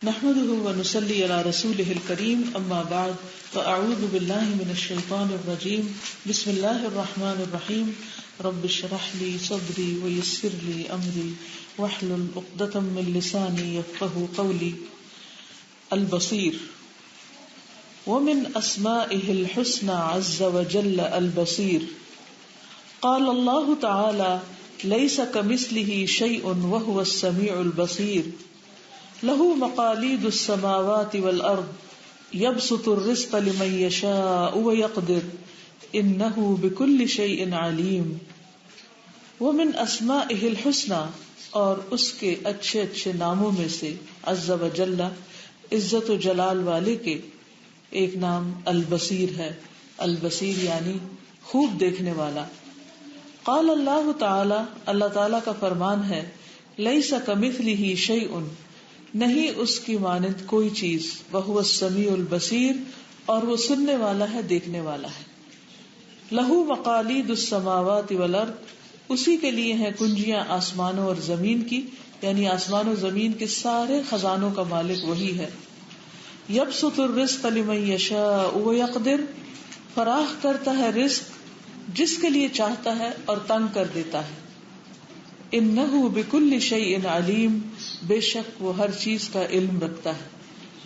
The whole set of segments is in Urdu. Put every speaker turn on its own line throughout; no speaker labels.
نحمده ونصلي على رسوله الكريم اما بعد فاعوذ بالله من الشيطان الرجيم بسم الله الرحمن الرحيم رب اشرح لي صدري ويسر لي امري واحلل عقدة من لساني يفقهوا قولي. البصير ومن اسمائه الحسنى عز وجل البصير. قال الله تعالى ليس كمثله شيء وهو السميع البصير. له مقاليد السماوات والأرض يبسط الرزق لمن يشاء ويقدر إنه بكل شيء عليم. ومن اسمائه الحسنى اور اس کے اچھے اچھے ناموں میں سے عز و جل عزت و جلال والے کے ایک نام البصیر ہے. البصیر یعنی خوب دیکھنے والا. قال اللہ تعالی اللہ تعالی کا فرمان ہے لیس کمثلہ شیء نہیں اس کی مانند کوئی چیز وہو السمیع البصیر اور وہ سننے والا ہے دیکھنے والا ہے. لہو مقالید السماوات والارض اسی کے لیے ہیں کنجیاں آسمانوں اور زمین کی یعنی آسمان و زمین کے سارے خزانوں کا مالک وہی ہے. یبسط الرزق لمن یشاء ویقدر فراخ کرتا ہے رزق جس کے لیے چاہتا ہے اور تنگ کر دیتا ہے. انہ بکل شیء علیم بے شک وہ ہر چیز کا علم رکھتا ہے.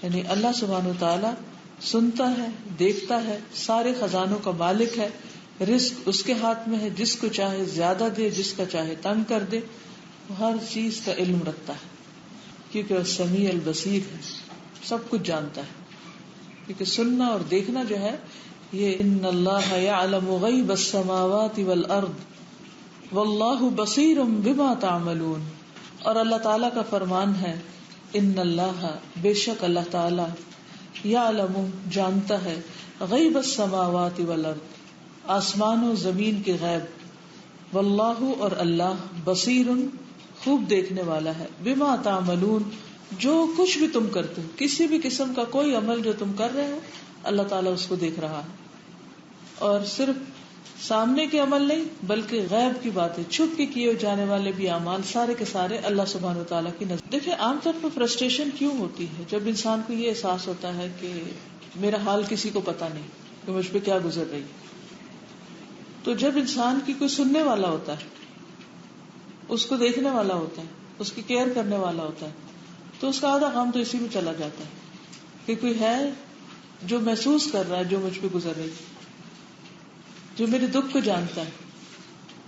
یعنی اللہ سبحانہ و تعالی سنتا ہے دیکھتا ہے سارے خزانوں کا مالک ہے. رزق اس کے ہاتھ میں ہے جس کو چاہے زیادہ دے جس کا چاہے تنگ کر دے. وہ ہر چیز کا علم رکھتا ہے کیونکہ وہ سمیع البصیر ہے سب کچھ جانتا ہے. کیونکہ سننا اور دیکھنا جو ہے یہ ان اللہ یعلم غیب السماوات والارض واللہ بصیر بما تعملون. اور اللہ تعالیٰ کا فرمان ہے ان اللہ بے شک اللہ تعالیٰ یعلم جانتا ہے غیب السماوات والارض آسمان و زمین کے غیب واللہ اور اللہ بصیر خوب دیکھنے والا ہے بما تعملون جو کچھ بھی تم کرتے ہو کسی بھی قسم کا کوئی عمل جو تم کر رہے ہو اللہ تعالیٰ اس کو دیکھ رہا ہے. اور صرف سامنے کے عمل نہیں بلکہ غیب کی باتیں چھپ کے کیے جانے والے بھی اعمال سارے کے سارے اللہ سبحانہ و تعالیٰ کی نظر. دیکھیں عام طور پر فرسٹریشن کیوں ہوتی ہے جب انسان کو یہ احساس ہوتا ہے کہ میرا حال کسی کو پتا نہیں کہ مجھ پہ کیا گزر رہی. تو جب انسان کی کوئی سننے والا ہوتا ہے اس کو دیکھنے والا ہوتا ہے اس کی کیئر کرنے والا ہوتا ہے تو اس کا آدھا غم تو اسی میں چلا جاتا ہے کہ کوئی ہے جو محسوس کر رہا ہے جو مجھ پہ گزر رہی جو میرے دکھ کو جانتا ہے.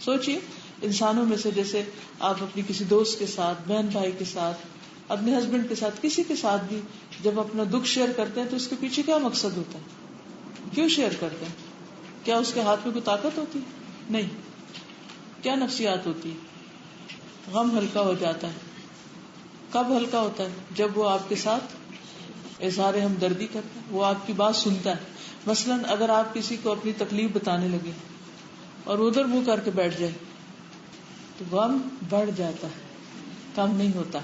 سوچئے انسانوں میں سے جیسے آپ اپنی کسی دوست کے ساتھ بہن بھائی کے ساتھ اپنے ہسبینڈ کے ساتھ کسی کے ساتھ بھی جب اپنا دکھ شیئر کرتے ہیں تو اس کے پیچھے کیا مقصد ہوتا ہے کیوں شیئر کرتے ہیں؟ کیا اس کے ہاتھ میں کوئی طاقت ہوتی نہیں. کیا نفسیات ہوتی ہے؟ غم ہلکا ہو جاتا ہے. کب ہلکا ہوتا ہے؟ جب وہ آپ کے ساتھ اظہار ہمدردی کرتا ہے وہ آپ کی بات سنتا ہے. مثلاً اگر آپ کسی کو اپنی تکلیف بتانے لگے اور ادھر منہ کر کے بیٹھ جائے تو غم بڑھ جاتا ہے کم نہیں ہوتا.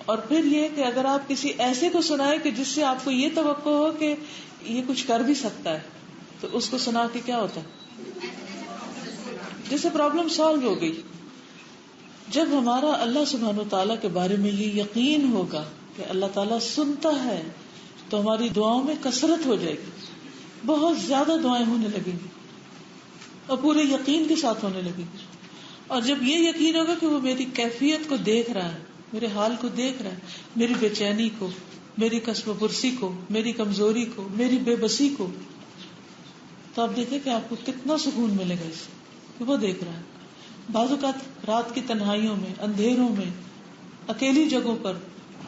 اور پھر یہ کہ اگر آپ کسی ایسے کو سنائے کہ جس سے آپ کو یہ توقع ہو کہ یہ کچھ کر بھی سکتا ہے تو اس کو سنا کے کیا ہوتا ہے جیسے پرابلم سالو ہو گئی. جب ہمارا اللہ سبحانہ و تعالیٰ کے بارے میں یہ یقین ہوگا کہ اللہ تعالیٰ سنتا ہے تو ہماری دعاؤں میں کثرت ہو جائے گی. بہت زیادہ دعائیں ہونے لگیں گی اور پورے یقین کے ساتھ ہونے لگیں گی. اور جب یہ یقین ہوگا کہ وہ میری کیفیت کو دیکھ رہا ہے میرے حال کو دیکھ رہا ہے میری بے چینی کو میری کسب و پرسی کو میری کمزوری کو میری بے بسی کو تو آپ دیکھیں کہ آپ کو کتنا سکون ملے گا اس سے کہ وہ دیکھ رہا ہے. بعض اوقات رات کی تنہائیوں میں اندھیروں میں اکیلی جگہوں پر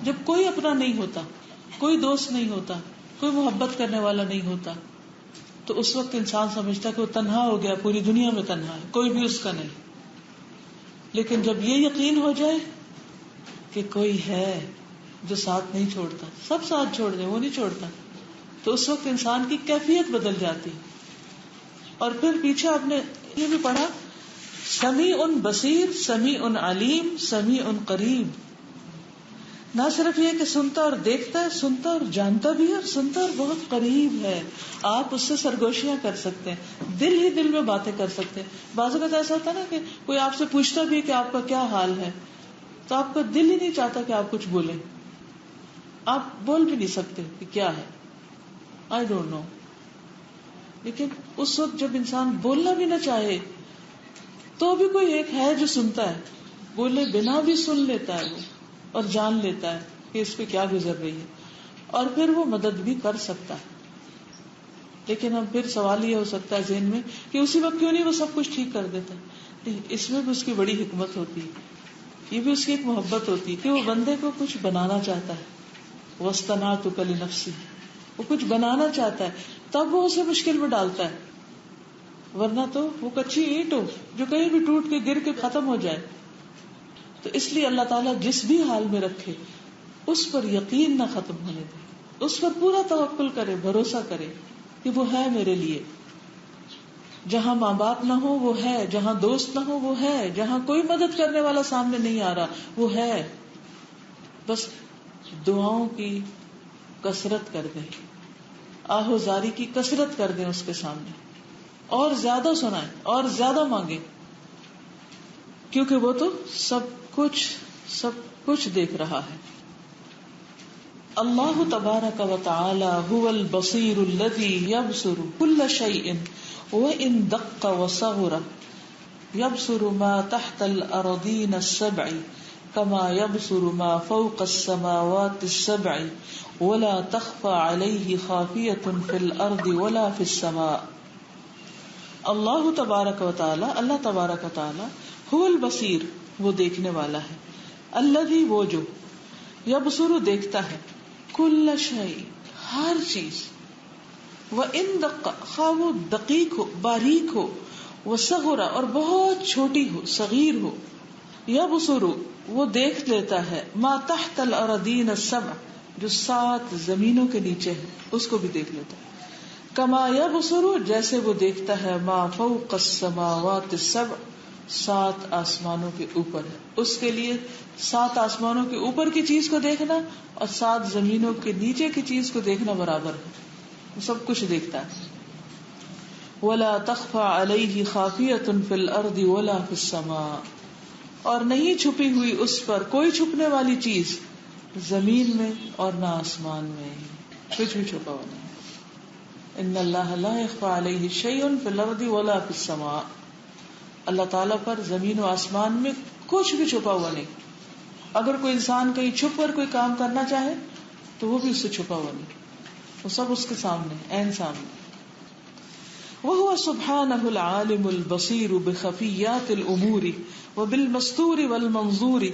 جب کوئی اپنا نہیں ہوتا کوئی دوست نہیں ہوتا کوئی محبت کرنے والا نہیں ہوتا تو اس وقت انسان سمجھتا کہ وہ تنہا ہو گیا پوری دنیا میں تنہا ہے کوئی بھی اس کا نہیں. لیکن جب یہ یقین ہو جائے کہ کوئی ہے جو ساتھ نہیں چھوڑتا سب ساتھ چھوڑ دیں وہ نہیں چھوڑتا تو اس وقت انسان کی کیفیت بدل جاتی. اور پھر پیچھے آپ نے یہ بھی پڑھا سمیع بصیر سمیع علیم سمیع قریب. نہ صرف یہ کہ سنتا اور دیکھتا ہے سنتا اور جانتا بھی ہے اور سنتا اور بہت قریب ہے. آپ اس سے سرگوشیاں کر سکتے ہیں دل ہی دل میں باتیں کر سکتے ہیں. بعض اوقات ایسا ہوتا ہے نا کہ کوئی آپ سے پوچھتا بھی ہے کہ آپ کا کیا حال ہے تو آپ کا دل ہی نہیں چاہتا کہ آپ کچھ بولیں آپ بول بھی نہیں سکتے کہ کیا ہے، آئی ڈونٹ نو. لیکن اس وقت جب انسان بولنا بھی نہ چاہے تو بھی کوئی ایک ہے جو سنتا ہے، بولے بنا بھی سن لیتا ہے وہ، اور جان لیتا ہے کہ اس پہ کیا گزر رہی ہے، اور پھر وہ مدد بھی کر سکتا ہے. لیکن ہم پھر سوال یہ ہو سکتا ہے ذہن میں کہ اسی وقت کیوں نہیں وہ سب کچھ ٹھیک کر دیتا. نہیں، اس میں بھی اس کی بڑی حکمت ہوتی ہے، یہ بھی اس کی ایک محبت ہوتی ہے کہ وہ بندے کو کچھ بنانا چاہتا ہے. وَاصْطَنَعْتُكَ لِنَفْسِي، وہ کچھ بنانا چاہتا ہے تب وہ اسے مشکل میں ڈالتا ہے، ورنہ تو وہ کچی اینٹ ہو جو کہیں بھی ٹوٹ کے گر کے ختم ہو جائے. تو اس لیے اللہ تعالیٰ جس بھی حال میں رکھے اس پر یقین نہ ختم ہونے دے، اس پر پورا توکل کرے، بھروسہ کرے کہ وہ ہے میرے لیے. جہاں ماں باپ نہ ہو وہ ہے، جہاں دوست نہ ہو وہ ہے، جہاں کوئی مدد کرنے والا سامنے نہیں آ رہا وہ ہے. بس دعاؤں کی کثرت کر دیں، آہوزاری کی کثرت کر دیں اس کے سامنے، اور زیادہ سنائیں اور زیادہ مانگیں، کیونکہ وہ تو سب کچھ دیکھ رہا ہے. اللہ تبارک و تعالی هو البصیر الذی یبصر کل شیء وإن دق وصغر، یبصر ما تحت الارضین السبع كما يبصر ما فوق السماوات السبع ولا تخفى عليه خافية في الارض ولا في السماء. اللہ تبارک و تعالی، اللہ تبارک و تعالی، هو البصیر، وہ دیکھنے والا ہے، الذی، وہ جو، یبصر، دیکھتا ہے، کل شیء، ہر چیز، وَإِن دَقَّ، خواہ وہ دقیق ہو، باریک ہو، وَصَغُرَ، اور بہت چھوٹی ہو، صغیر ہو، یبصر، وہ دیکھ لیتا ہے، ما تحت الارضین السبع، جو 7 زمینوں کے نیچے ہے اس کو بھی دیکھ لیتا ہے. کما یبصر، جیسے وہ دیکھتا ہے، ما فوق السماوات السبع، 7 آسمانوں کے اوپر ہے. اس کے لیے 7 آسمانوں کے اوپر کی چیز کو دیکھنا اور 7 زمینوں کے نیچے کی چیز کو دیکھنا برابر ہے، وہ سب کچھ دیکھتا ہے. ولا تخفى عليه خافية في الارض ولا في السماء، اور نہیں چھپی ہوئی اس پر کوئی چھپنے والی چیز زمین میں اور نہ آسمان میں، کچھ بھی چھپا ہوا نہیں. ان اللہ لا يخفى عليه شيء في الارض ولا في السماء، اللہ تعالیٰ پر زمین و آسمان میں کچھ بھی چھپا ہوا نہیں. اگر کوئی انسان کہیں چھپ کر کوئی کام کرنا چاہے تو وہ بھی اس سے چھپا ہوا نہیں، وہ سب اس کے سامنے، عین سامنے. وَهُوَ سُبْحَانَهُ الْعَالِمُ الْبَصِيرُ بِخَفِيَّاتِ الْأُمُورِ وَبِالْمَسْتُورِ وَالْمَنْظُورِ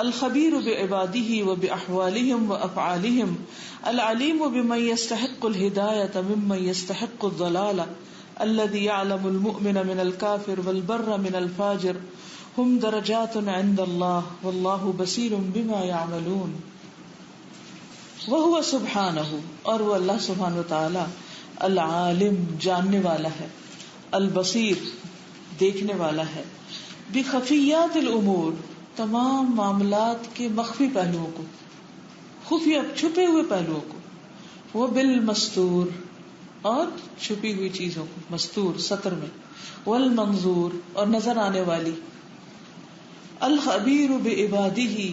الْخَبِيرُ بِعِبَادِهِ وَبِأَحْوَالِهِمْ وَأَفْعَالِهِمْ الْعَلِيمُ بِمَنْ يَسْتَحِقُّ الْهِدَايَةَ مِمَّنْ يَسْتَحِقُّ الضَّلَالَةَ الَّذِي يَعْلَمُ الْمُؤْمِنَ مِنَ الْكَافِرِ وَالْبَرَّ مِنَ الْفَاجِرِ هُمْ دَرَجَاتٌ عِنْدَ اللَّهِ وَاللَّهُ بَصِيرٌ بِمَا يَعْمَلُونَ. وَهُوَ سُبْحَانَهُ، اور وہ اللہ سبحانہ وتعالی، العالم، جاننے والا ہے، البصیر، دیکھنے والا ہے، بخفیات الامور، تمام معاملات کے مخفی پہلوؤں کو، خفیہ چھپے ہوئے پہلوؤں کو، وہ بالمستور، اور چھپی ہوئی چیزوں کو، مستور سطر میں، والمنظور، اور نظر آنے والی، الخبیر بعبادہ،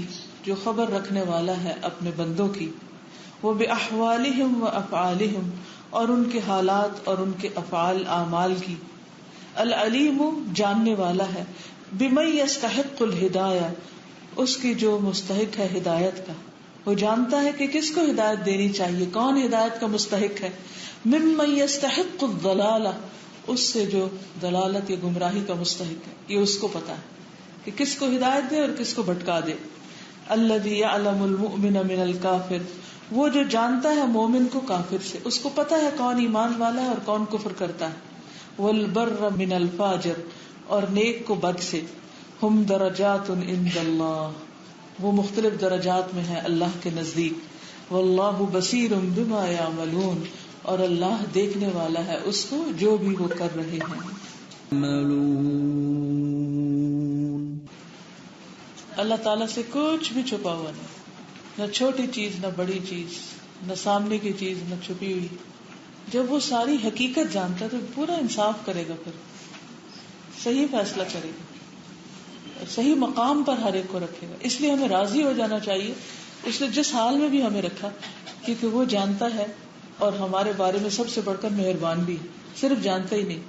جو خبر رکھنے والا ہے اپنے بندوں کی، وہ باحوالہم وافعالہم، اور ان کے حالات اور ان کے افعال اعمال کی، العلیم، جاننے والا ہے، بمن یستحق الہدایہ، اس کی جو مستحق ہے ہدایت کا، وہ جانتا ہے کہ کس کو ہدایت دینی چاہیے، کون ہدایت کا مستحق ہے، ممن یستحق الضلالہ، اس سے جو دلالت یا گمراہی کا مستحق ہے، یہ اس کو پتا ہے کہ کس کو ہدایت دے اور کس کو بھٹکا دے. الذی یعلم المؤمن من الکافر، وہ جو جانتا ہے مومن کو کافر سے، اس کو پتا ہے کون ایمان والا ہے اور کون کفر کرتا ہے. والبر من الفاجر، اور نیک کو بد سے. ہم درجات عند اللہ، وہ مختلف درجات میں ہیں اللہ کے نزدیک. واللہ بصیر بما یعملون، اور اللہ دیکھنے والا ہے اس کو جو بھی وہ کر رہے ہیں. اللہ تعالیٰ سے کچھ بھی چھپا ہوا نہیں، نہ چھوٹی چیز نہ بڑی چیز، نہ سامنے کی چیز نہ چھپی ہوئی. جب وہ ساری حقیقت جانتا ہے تو پورا انصاف کرے گا، پھر صحیح فیصلہ کرے گا، صحیح مقام پر ہر ایک کو رکھے گا. اس لیے ہمیں راضی ہو جانا چاہیے اس نے جس حال میں بھی ہمیں رکھا کیونکہ وہ جانتا ہے اور ہمارے بارے میں سب سے بڑھ کر مہربان بھی، صرف جانتا ہی نہیں.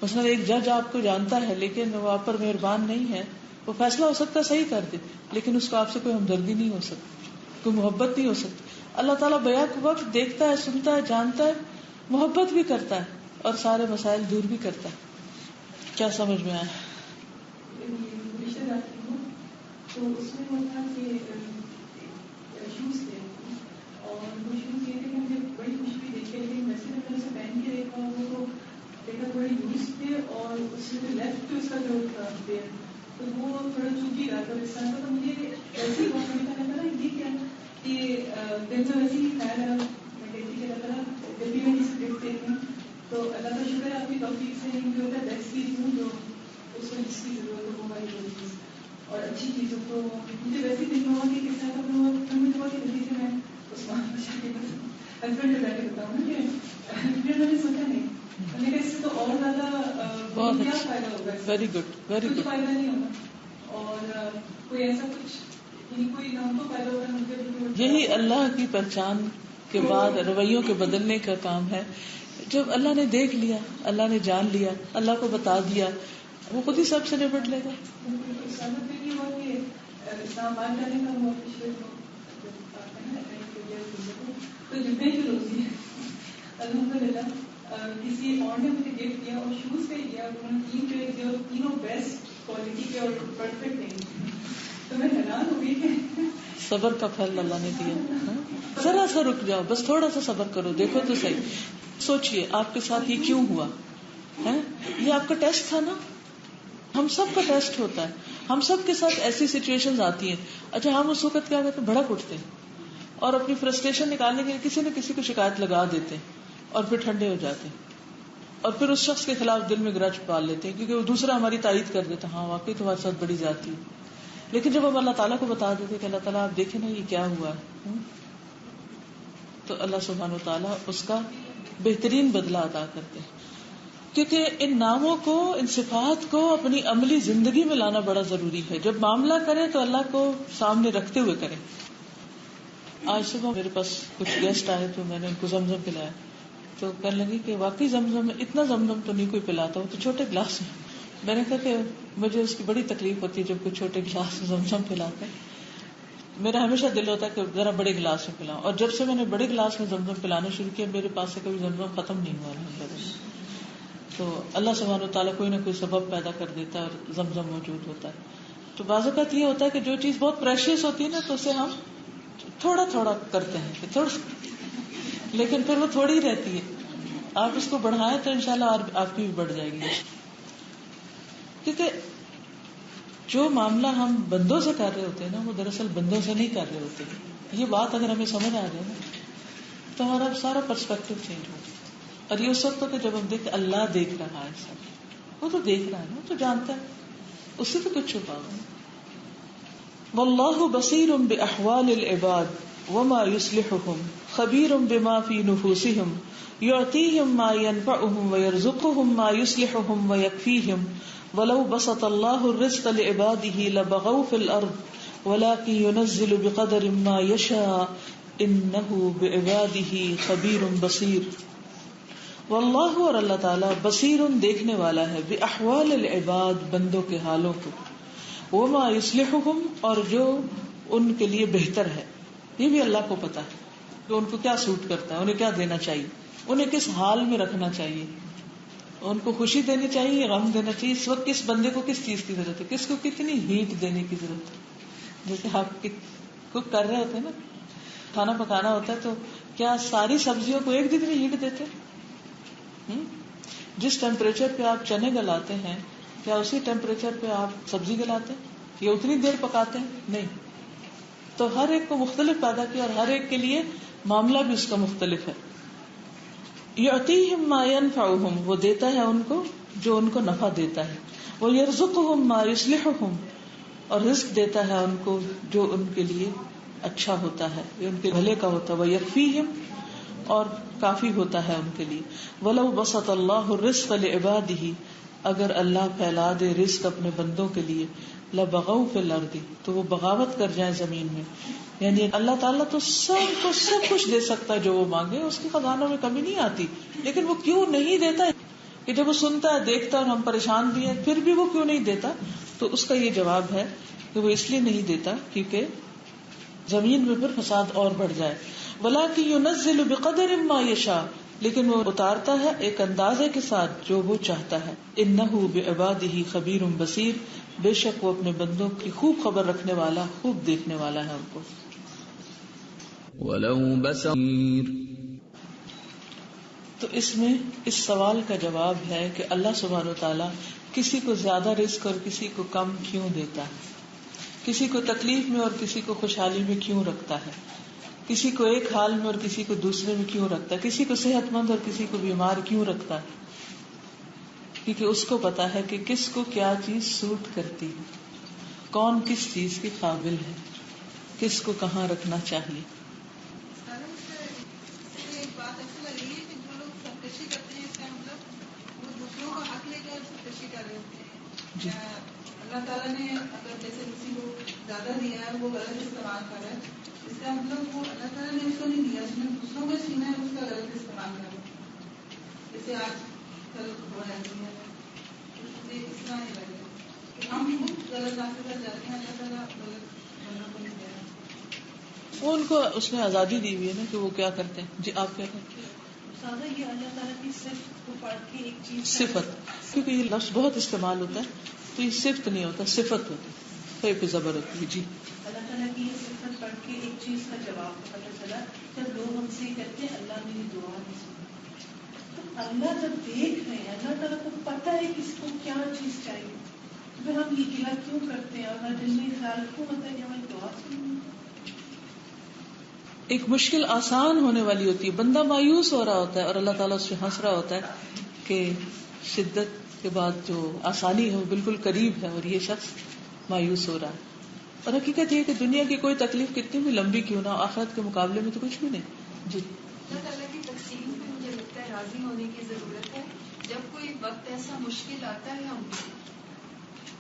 مثلا ایک جج آپ کو جانتا ہے لیکن وہ آپ پر مہربان نہیں ہے، وہ فیصلہ ہو سکتا ہے صحیح کر دے لیکن اس کو آپ سے کوئی ہمدردی نہیں ہو سکتی، کوئی محبت نہیں ہو سکتی. اللہ تعالیٰ بیک وقت دیکھتا ہے، سنتا ہے، جانتا ہے، محبت بھی کرتا ہے اور سارے مسائل دور بھی کرتا ہے. کیا سمجھ میں آیا؟
تو اس میں ہوتا کہ شوز تھے اور وہ شوز یہ تھے کہ مجھے بڑی خوشی دیکھ کے، لیکن ویسے میں نے اسے پہن کے دیکھا وہ تو دیکھا بڑے یوز تھے اور اس میں لیفٹ اس کا جو تھا تو وہ تھوڑا چوکی رہا تھا اس طرح کا. تو مجھے ویسے ہی بہت مجھے لگا نا یہ کیا کہ دل سے ویسے ہی خیال ہے. میں کہتی کہ اللہ تعالیٰ جب بھی میں کسی گفٹ دیتی ہوں تو اللہ کا شکر ہے آپ کی توفیق سے مجھے ہوتا ہے بیسٹ چیز ہوں جو اس کو جس کی ضرورت ہو وہ والی چیز اور اچھی چیز ہو. تو مجھے ویسے ہی دن ہوا کہ کس طرح کا مجھے ہوا کہ جلدی سے میں اس ہسبینڈ سے بیٹھے بتاؤں نا کہ پھر میں نے سوچا نہیں میں نے اس سے تو اور زیادہ کیا فائدہ ہوگا.
Very good, very good.
فائدہ نہیں ہوگا اور کوئی ایسا کچھ کوئی نہ تو فائدہ ہوگا مجھے.
یہی اللہ کی پہچان کے بعد رویوں کے بدلنے کا کام ہے. جب اللہ نے دیکھ لیا، اللہ نے جان لیا، اللہ کو بتا دیا، وہ خود ہی سب سے نپٹ لے گا.
اسلام آباد جانے کا وہ تو جتنے کی روزی ہے الحمد للہ کسی اور نے مجھے گفٹ دیا اور شوز کا ہی دیا. انہوں نے تین جو جو تینوں بیسٹ کوالٹی کے اور پرفیکٹ نہیں. تو میں حیران ہو گئی کہ
صبر کا پھل اللہ نے دیا. ذرا سا رک جاؤ، بس تھوڑا سا صبر کرو، دیکھو تو صحیح. سوچئے آپ کے ساتھ یہ کیوں ہوا ہے؟ یہ آپ کا ٹیسٹ تھا نا. ہم سب کا ٹیسٹ ہوتا ہے، ہم سب کے ساتھ ایسی سچویشن آتی ہیں. اچھا ہم اس وقت کیا کرتے ہیں؟ بھڑک اٹھتے ہیں اور اپنی فرسٹریشن نکالنے کے لیے کسی نہ کسی کو شکایت لگا دیتے ہیں اور پھر ٹھنڈے ہو جاتے ہیں اور پھر اس شخص کے خلاف دل میں گرج پال لیتے ہیں کیونکہ وہ دوسرا ہماری تائید کر دیتا ہے، ہاں واقعی تمہارے ساتھ بڑی جاتی ہے. لیکن جب ہم اللہ تعالیٰ کو بتا دیتے کہ اللہ تعالیٰ آپ دیکھیں نا یہ کیا ہوا ہے، تو اللہ سبحانہ و تعالیٰ اس کا بہترین بدلہ ادا کرتے ہیں. کیونکہ ان ناموں کو، ان صفات کو اپنی عملی زندگی میں لانا بڑا ضروری ہے. جب معاملہ کریں تو اللہ کو سامنے رکھتے ہوئے کریں. آج صبح میرے پاس کچھ گیسٹ آئے تو میں نے ان کو زمزم پلایا تو کہنے لگی کہ واقعی زمزم اتنا زمزم تو نہیں کوئی پلاتا، وہ تو چھوٹے گلاس میں. میں نے کہا کہ مجھے اس کی بڑی تکلیف ہوتی ہے جب کوئی چھوٹے گلاس میں زمزم پلاتا ہے. میرا ہمیشہ دل ہوتا ہے کہ ذرا بڑے گلاس میں پلاؤں، اور جب سے میں نے بڑے گلاس میں زمزم پلانا شروع کیا میرے پاس سے کبھی زمزم ختم نہیں ہوا الحمدللہ. تو اللہ سبحانہ و تعالیٰ کوئی نہ کوئی سبب پیدا کر دیتا ہے اور زمزم موجود ہوتا ہے. تو بعض اوقات یہ ہوتا ہے کہ جو چیز بہت پریشیس ہوتی ہے نا تو اسے ہم تھوڑا تھوڑا کرتے ہیں کہ تھوڑا، لیکن پھر وہ تھوڑی رہتی ہے. آپ اس کو بڑھائیں تو انشاءاللہ آپ کی بھی بڑھ جائے گی. کیونکہ جو معاملہ ہم بندوں سے کر رہے ہوتے ہیں نا وہ دراصل بندوں سے نہیں کر رہے ہوتے. یہ بات اگر ہمیں سمجھ آ جائے نا تو ہمارا سارا پرسپیکٹو چینج ہوتا ہے. اور یہ اس وقت ہوتا ہے جب ہم دیکھتے اللہ دیکھ رہا ہے سب. وہ تو دیکھ رہا ہے نا، وہ تو جانتا ہے، اس سے تو کچھ چھپا ہوا. واللہ بصیر باحوال العباد وما يصلحهم خبیر بما في نفوسهم يعطيهم ما ينفعهم ويرزقهم ما يصلحهم ويكفيهم ولو بسط الله الرزق لعباده لبغوا في الارض ولكن ينزل بقدر ما يشاء انه بعباده خبیر بصیر. واللہ، اور اللہ تعالیٰ، بصیر، دیکھنے والا ہے، باحوال العباد، بندوں کے حالوں کو، وما یصلحهم، اور جو ان کے لیے بہتر ہے. یہ بھی اللہ کو پتا ہے کہ ان کو کیا سوٹ کرتا ہے، انہیں کیا دینا چاہیے، انہیں کس حال میں رکھنا چاہیے، ان کو خوشی دینی چاہیے، غم دینا چاہیے، اس وقت کس بندے کو کس چیز کی ضرورت ہے، کس کو کتنی ہیٹ دینے کی ضرورت ہے. جیسے آپ کوک کر رہے ہوتے ہیں نا، کھانا پکانا ہوتا ہے تو کیا ساری سبزیوں کو ایک جتنی ہیٹ دیتے ہیں؟ جس ٹیمپریچر پہ آپ چنے گلاتے ہیں کیا اسی ٹیمپریچر پہ آپ سبزی گلاتے ہیں یا اتنی دیر پکاتے ہیں؟ نہیں. تو ہر ایک کو مختلف پیدا کیا اور ہر ایک کے لیے معاملہ بھی اس کا مختلف ہے. یعطیہم ما ینفعہم، وہ دیتا ہے ان کو جو ان کو نفع دیتا ہے. ویرزقہم ما یصلحہم، اور رزق دیتا ہے ان کو جو ان کے لیے اچھا ہوتا ہے، جو ان کے بھلے کا ہوتا ہے. ویکفیہم، اور کافی ہوتا ہے ان کے لیے. ولو بسط اللہ الرزق لعباده، اگر اللہ پھیلا دے رزق اپنے بندوں کے لیے لبغوا فی الارض، تو وہ بغاوت کر جائیں زمین میں. یعنی اللہ تعالیٰ تو سب کو سب کچھ دے سکتا ہے جو وہ مانگے، اس کے خزانوں میں کمی نہیں آتی، لیکن وہ کیوں نہیں دیتا کہ جب وہ سنتا ہے دیکھتا ہے اور ہم پریشان بھی ہیں پھر بھی وہ کیوں نہیں دیتا؟ تو اس کا یہ جواب ہے کہ وہ اس لیے نہیں دیتا کیونکہ زمین میں پھر فساد اور بڑھ جائے. وَلَٰكِن يُنَزِّلُ بِقَدَرٍ مَّا يَشَاءُ، لیکن وہ اتارتا ہے ایک اندازے کے ساتھ جو وہ چاہتا ہے. إِنَّهُ بِعِبَادِهِ خَبِيرٌ بَصِيرٌ، بے شک وہ اپنے بندوں کی خوب خبر رکھنے والا، خوب دیکھنے والا ہے ان کو.
وَلَوْ بَصِيرٌ،
تو اس میں اس سوال کا جواب ہے کہ اللہ سبحانہ وتعالی کسی کو زیادہ رزق اور کسی کو کم کیوں دیتا ہے، کسی کو تکلیف میں اور کسی کو خوشحالی میں کیوں رکھتا ہے، کسی کو ایک حال میں اور کسی کو دوسرے میں کیوں رکھتا ہے، کسی کو صحت مند اور کسی کو بیمار کیوں رکھتا ہے. کیونکہ اس کو پتا ہے کہ کس کو کیا چیز سوٹ کرتی ہے، کون کس چیز کے قابل ہے، کس کو کہاں رکھنا چاہیے.
ایک بات ایسی لگ رہی ہے کہ جو لوگ سرکشی کرتے ہیں اس کا مطلب وہ دوسروں کا حق لے کر سرکشی کر رہے ہوتے ہیں.
جی.
اللہ تعالیٰ نے اگر جیسے کسی کو زیادہ دیا ہے وہ غلط استعمال کر رہا ہے، اس کا مطلب وہ اللہ تعالیٰ نے اس کو نہیں دیا، اس نے دوسروں کو چھینا ہے، اس کا غلط استعمال کر رہا ہے. جیسے آج کل ہو جاتی ہے اس طرح نہیں لگے کہ ہم خود غلط راستے پر جاتے ہیں، اللہ تعالیٰ غلط بندوں کو نہیں دے رہا.
وہ ان کو اس میں آزادی دی ہوئی ہے نا کہ وہ کیا کرتے ہیں. جی آپ کیا کرتے ہیں؟
سادہ یہ اللہ تعالیٰ کی صفت کو پڑھ کے ایک چیز
صفت، کیونکہ یہ لفظ بہت استعمال ہوتا ہے تو یہ صفت نہیں ہوتا، صفت ہوتی ہے، پہ زبر ہوتی ہے. جی.
اللہ تعالیٰ کی یہ صفت پڑھ کے ایک چیز کا جواب پتہ چلا جب لوگ ہم سے کہتے ہیں اللہ میری دعا نہیں سنی. تو اللہ جب دیکھ رہے ہیں، اللہ تعالیٰ کو پتہ ہے کس کو کیا چیز چاہیے، تو پھر ہم یہ گلا کیوں کرتے ہیں اور ہر دل میں خیال کیوں ہوتا ہے کہ ہماری دعا سنی.
ایک مشکل آسان ہونے والی ہوتی ہے، بندہ مایوس ہو رہا ہوتا ہے اور اللہ تعالیٰ اس سے ہنس رہا ہوتا ہے کہ شدت کے بعد جو آسانی ہے وہ بالکل قریب ہے اور یہ شخص مایوس ہو رہا ہے. اور حقیقت یہ کہ دنیا کی کوئی تکلیف کتنی بھی لمبی کیوں نہ، آخرت کے مقابلے میں تو کچھ بھی نہیں. جی.
اللہ تعالیٰ کی تقسیم پہ مجھے لگتا ہے راضی ہونے کی ضرورت ہے. جب کوئی وقت ایسا مشکل آتا ہے ہم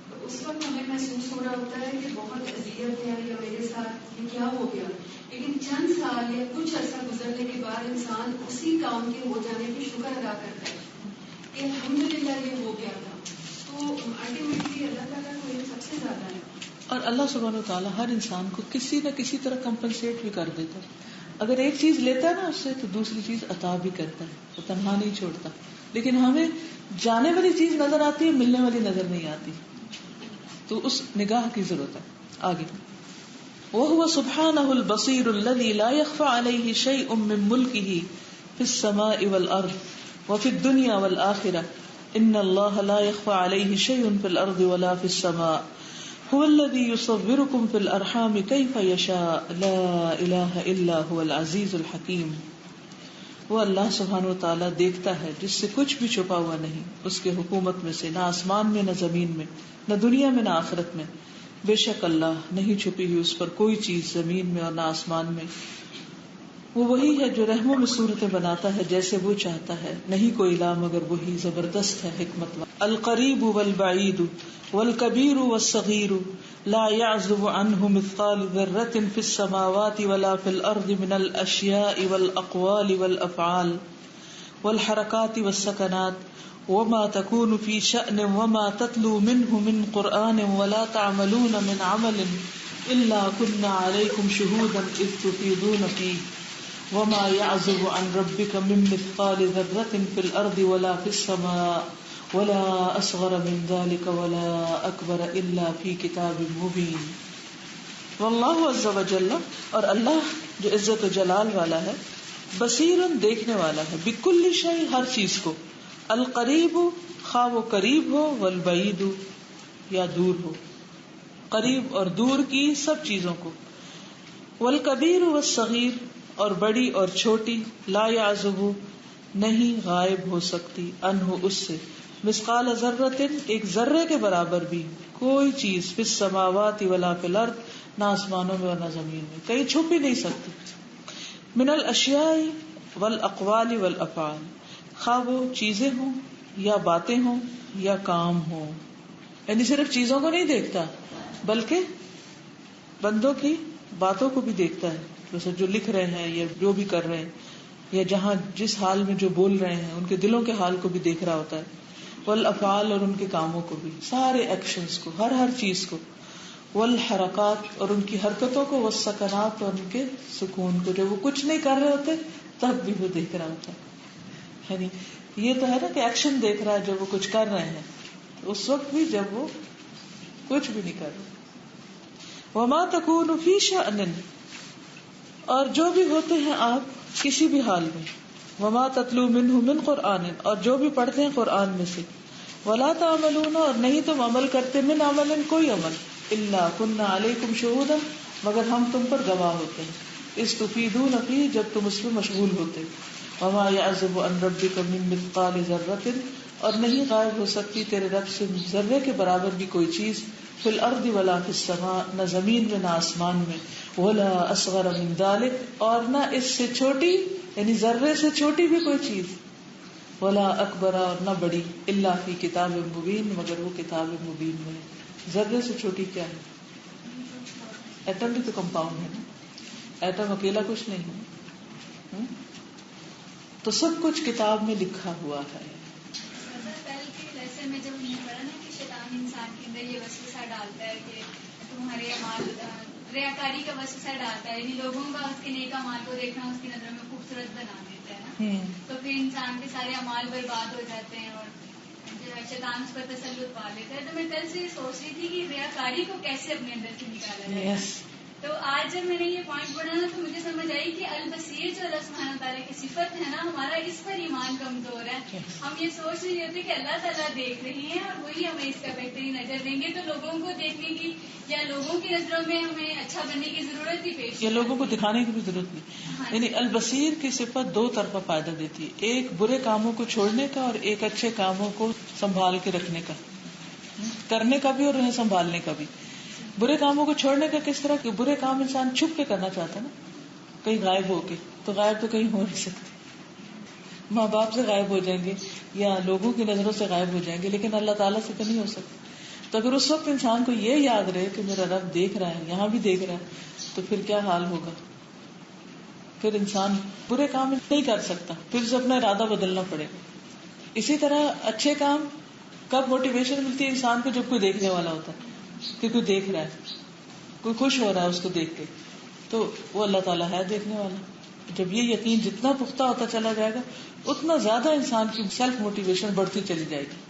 تو اس وقت ہمیں محسوس ہو رہا ہوتا ہے کہ بہت اذیت ہے یا میرے ساتھ یہ کیا ہو گیا، لیکن چند سال یا کچھ عرصہ گزرنے کے بعد انسان اسی کام کے ہو جانے پہ شکر ادا کرتا ہے کہ الحمدللہ یہ ہو گیا تھا. تو الٹیمیٹلی اللہ تعالیٰ کو یہ سب سے زیادہ ہے.
اور اللہ سبحانہ وتعالیٰ ہر انسان کو کسی نہ کسی طرح کمپنسیٹ بھی کر دیتا ہے. اگر ایک چیز لیتا ہے نا اس سے تو دوسری چیز عطا بھی کرتا ہے، وہ تنہا نہیں چھوڑتا. لیکن ہمیں جانے والی چیز نظر آتی ہے، ملنے والی نظر نہیں آتی، تو اس نگاہ کی ضرورت ہے. آگے وَهُوَ سُبْحَانَهُ الْبَصِيرُ الَّذِي لَا يَخْفَى عَلَيْهِ شَيْءٌ مِّن مُّلْكِهِ فِي السَّمَاءِ وَالْأَرْضِ وَفِي الدُّنْيَا وَالْآخِرَةِ إِنَّ اللَّهَ لَا يَخْفَى عَلَيْهِ شَيْءٌ فِي الْأَرْضِ وَلَا فِي السَّمَاءِ هُوَ الَّذِي يُصَوِّرُكُمْ فِي الْأَرْحَامِ كَيْفَ يَشَاءُ لَا إِلَٰهَ إِلَّا هُوَ الْعَزِيزُ الْحَكِيمُ. وہ اللہ سبحانہ وتعالیٰ دیکھتا ہے جس سے کچھ بھی چھپا ہوا نہیں اس کے حکومت میں سے، نہ آسمان میں نہ زمین میں، نہ دنیا میں نہ آخرت میں. بے شک اللہ نہیں چھپی ہوئی اس پر کوئی چیز زمین میں اور نہ آسمان میں. وہ وہی ہے جو رحموں میں صورتیں بناتا ہے جیسے وہ چاہتا ہے، نہیں کوئی الہ مگر وہی، زبردست ہے حکمت والا. القریب والبعید والکبیر والصغیر لا يعزب عنه مثقال ذرة في السماوات ولا في الأرض من الأشياء والأقوال والأفعال والحركات والسكنات وما تكون في شأن وما تتلو منه من قرآن ولا تعملون من عمل إلا كنا عليكم شهودا إذ تفيضون فيه وما يعزب عن ربك من مثقال ذرة في الأرض ولا في السماء ولا اصغر من ذلك ولا اکبر الا فی کتاب مبین. واللہ عز وجل، اور اللہ جو عزت و جلال والا ہے، بصیر دیکھنے والا ہے، بکل شیء ہر چیز کو، القریب خواہ وہ قریب ہو، والبعید یا دور ہو، قریب اور دور کی سب چیزوں کو، والکبیر والصغیر اور بڑی اور چھوٹی، لا یعزب نہیں غائب ہو سکتی، عنہ اس سے، مثقال ذرۃ ایک ذرے کے برابر بھی کوئی چیز، فی السماوات ولا فی الارض نہ آسمانوں میں اور نہ زمین میں، کہیں چھپ ہی نہیں سکتی. من الاشیاء والاقوال والافعال خواہ وہ چیزیں ہوں یا باتیں ہوں یا کام ہوں. یعنی صرف چیزوں کو نہیں دیکھتا بلکہ بندوں کی باتوں کو بھی دیکھتا ہے, جیسے جو لکھ رہے ہیں یا جو بھی کر رہے ہیں یا جہاں جس حال میں جو بول رہے ہیں ان کے دلوں کے حال کو بھی دیکھ رہا ہوتا ہے. والافعال, اور ان کے کاموں کو بھی, سارے ایکشنز کو, ہر چیز کو. والحرکات, اور ان کی حرکتوں کو. والسکنات, اور ان کے سکون کو. جب وہ کچھ نہیں کر رہے ہوتے تب بھی وہ دیکھ رہا ہوتا ہے. یعنی یہ تو ہے نا کہ ایکشن دیکھ رہا ہے جب وہ کچھ کر رہے ہیں, اس وقت بھی جب وہ کچھ بھی نہیں کر رہے. وما تکون فی شأن, اور جو بھی ہوتے ہیں آپ کسی بھی حال میں. وما تتلو منہ من قرآن, اور جو بھی پڑھتے ہیں قرآن میں سے. ولا تعملون, اور نہیں تم عمل کرتے, من عمل, کوئی عمل, الا کنا علیکم شہودا, مگر ہم تم پر گواہ ہوتے ہیں. اذ تفیدون فیہ, جب تم اس میں مشغول ہوتے. وما یعزب عن ربک من مثقال ذرۃ, اور نہیں غائب ہو سکتی تیرے رب سے ذرے کے برابر بھی کوئی چیز. فی الارض ولا فی السماء, نہ زمین میں نہ آسمان میں. ولا اصغر من ذلک, اور نہ اس سے چھوٹی, یعنی ذرے سے چھوٹی بھی کوئی چیز. ولا اکبر, اور نہ بڑی. الا فی کتاب مبین, مگر وہ کتاب مبین میں. ذرے سے چھوٹی کیا ہے؟ ایٹم بھی تو کمپاؤنڈ ہے نا, ایٹم اکیلا کچھ نہیں ہے. تو سب کچھ کتاب میں لکھا ہوا ہے.
کل کے لیسن میں جب ہم نے پڑھا نا کہ شیطان انسان کے اندر یہ وسوسہ ڈالتا ہے کہ تمہارے اعمال ریاکاری کا وسوسہ ڈالتا ہے, یعنی لوگوں کا اس کے نیک اعمال کو دیکھنا اس کی نظر میں خوبصورت بنا دیتا ہے نا, تو پھر انسان کے سارے اعمال برباد ہو جاتے ہیں اور شیطان اس پر تسلط پا لیتا ہے. تو میں کل سے یہ سوچ رہی تھی کہ ریاکاری کو کیسے اپنے اندر سے نکالا جائے. تو آج جب میں نے یہ پوائنٹ پڑھا نا تو مجھے سمجھ آئی کہ البصیر جو اللہ سبحانہ تعالیٰ کی صفت ہے نا, ہمارا اس پر ایمان کمزور ہے. ہم یہ سوچ نہیں ہوتے کہ اللہ تعالیٰ دیکھ رہے ہیں اور وہی ہمیں اس کا بہترین نظر دیں گے, تو لوگوں کو دیکھنے کی یا لوگوں کی نظروں میں ہمیں اچھا بننے کی ضرورت بھی پیش
یا لوگوں کو دکھانے کی بھی ضرورت نہیں. یعنی البصیر کی صفت دو طرفہ فائدہ دیتی ہے, ایک برے کاموں کو چھوڑنے کا اور ایک اچھے کاموں کو سنبھال کے رکھنے کا, کرنے کا بھی اور انہیں سنبھالنے کا بھی. برے کاموں کو چھوڑنے کا کس طرح کہ برے کام انسان چھپ کے کرنا چاہتا ہے نا, کہیں غائب ہو کے, تو غائب تو کہیں ہو نہیں سکتے. ماں باپ سے غائب ہو جائیں گے یا لوگوں کی نظروں سے غائب ہو جائیں گے, لیکن اللہ تعالیٰ سے تو نہیں ہو سکتے. تو اگر اس وقت انسان کو یہ یاد رہے کہ میرا رب دیکھ رہا ہے, یہاں بھی دیکھ رہا ہے, تو پھر کیا حال ہوگا. پھر انسان برے کام نہیں کر سکتا, پھر اسے اپنا ارادہ بدلنا پڑے گا. اسی طرح اچھے کام کب موٹیویشن ملتی ہے انسان کو, جب کوئی دیکھنے والا ہوتا ہے, کہ کوئی دیکھ رہا ہے, کوئی خوش ہو رہا ہے اس کو دیکھ کے, تو وہ اللہ تعالیٰ ہے دیکھنے والا. جب یہ یقین جتنا پختہ ہوتا چلا جائے گا اتنا زیادہ انسان کی سیلف موٹیویشن بڑھتی چلی جائے گی.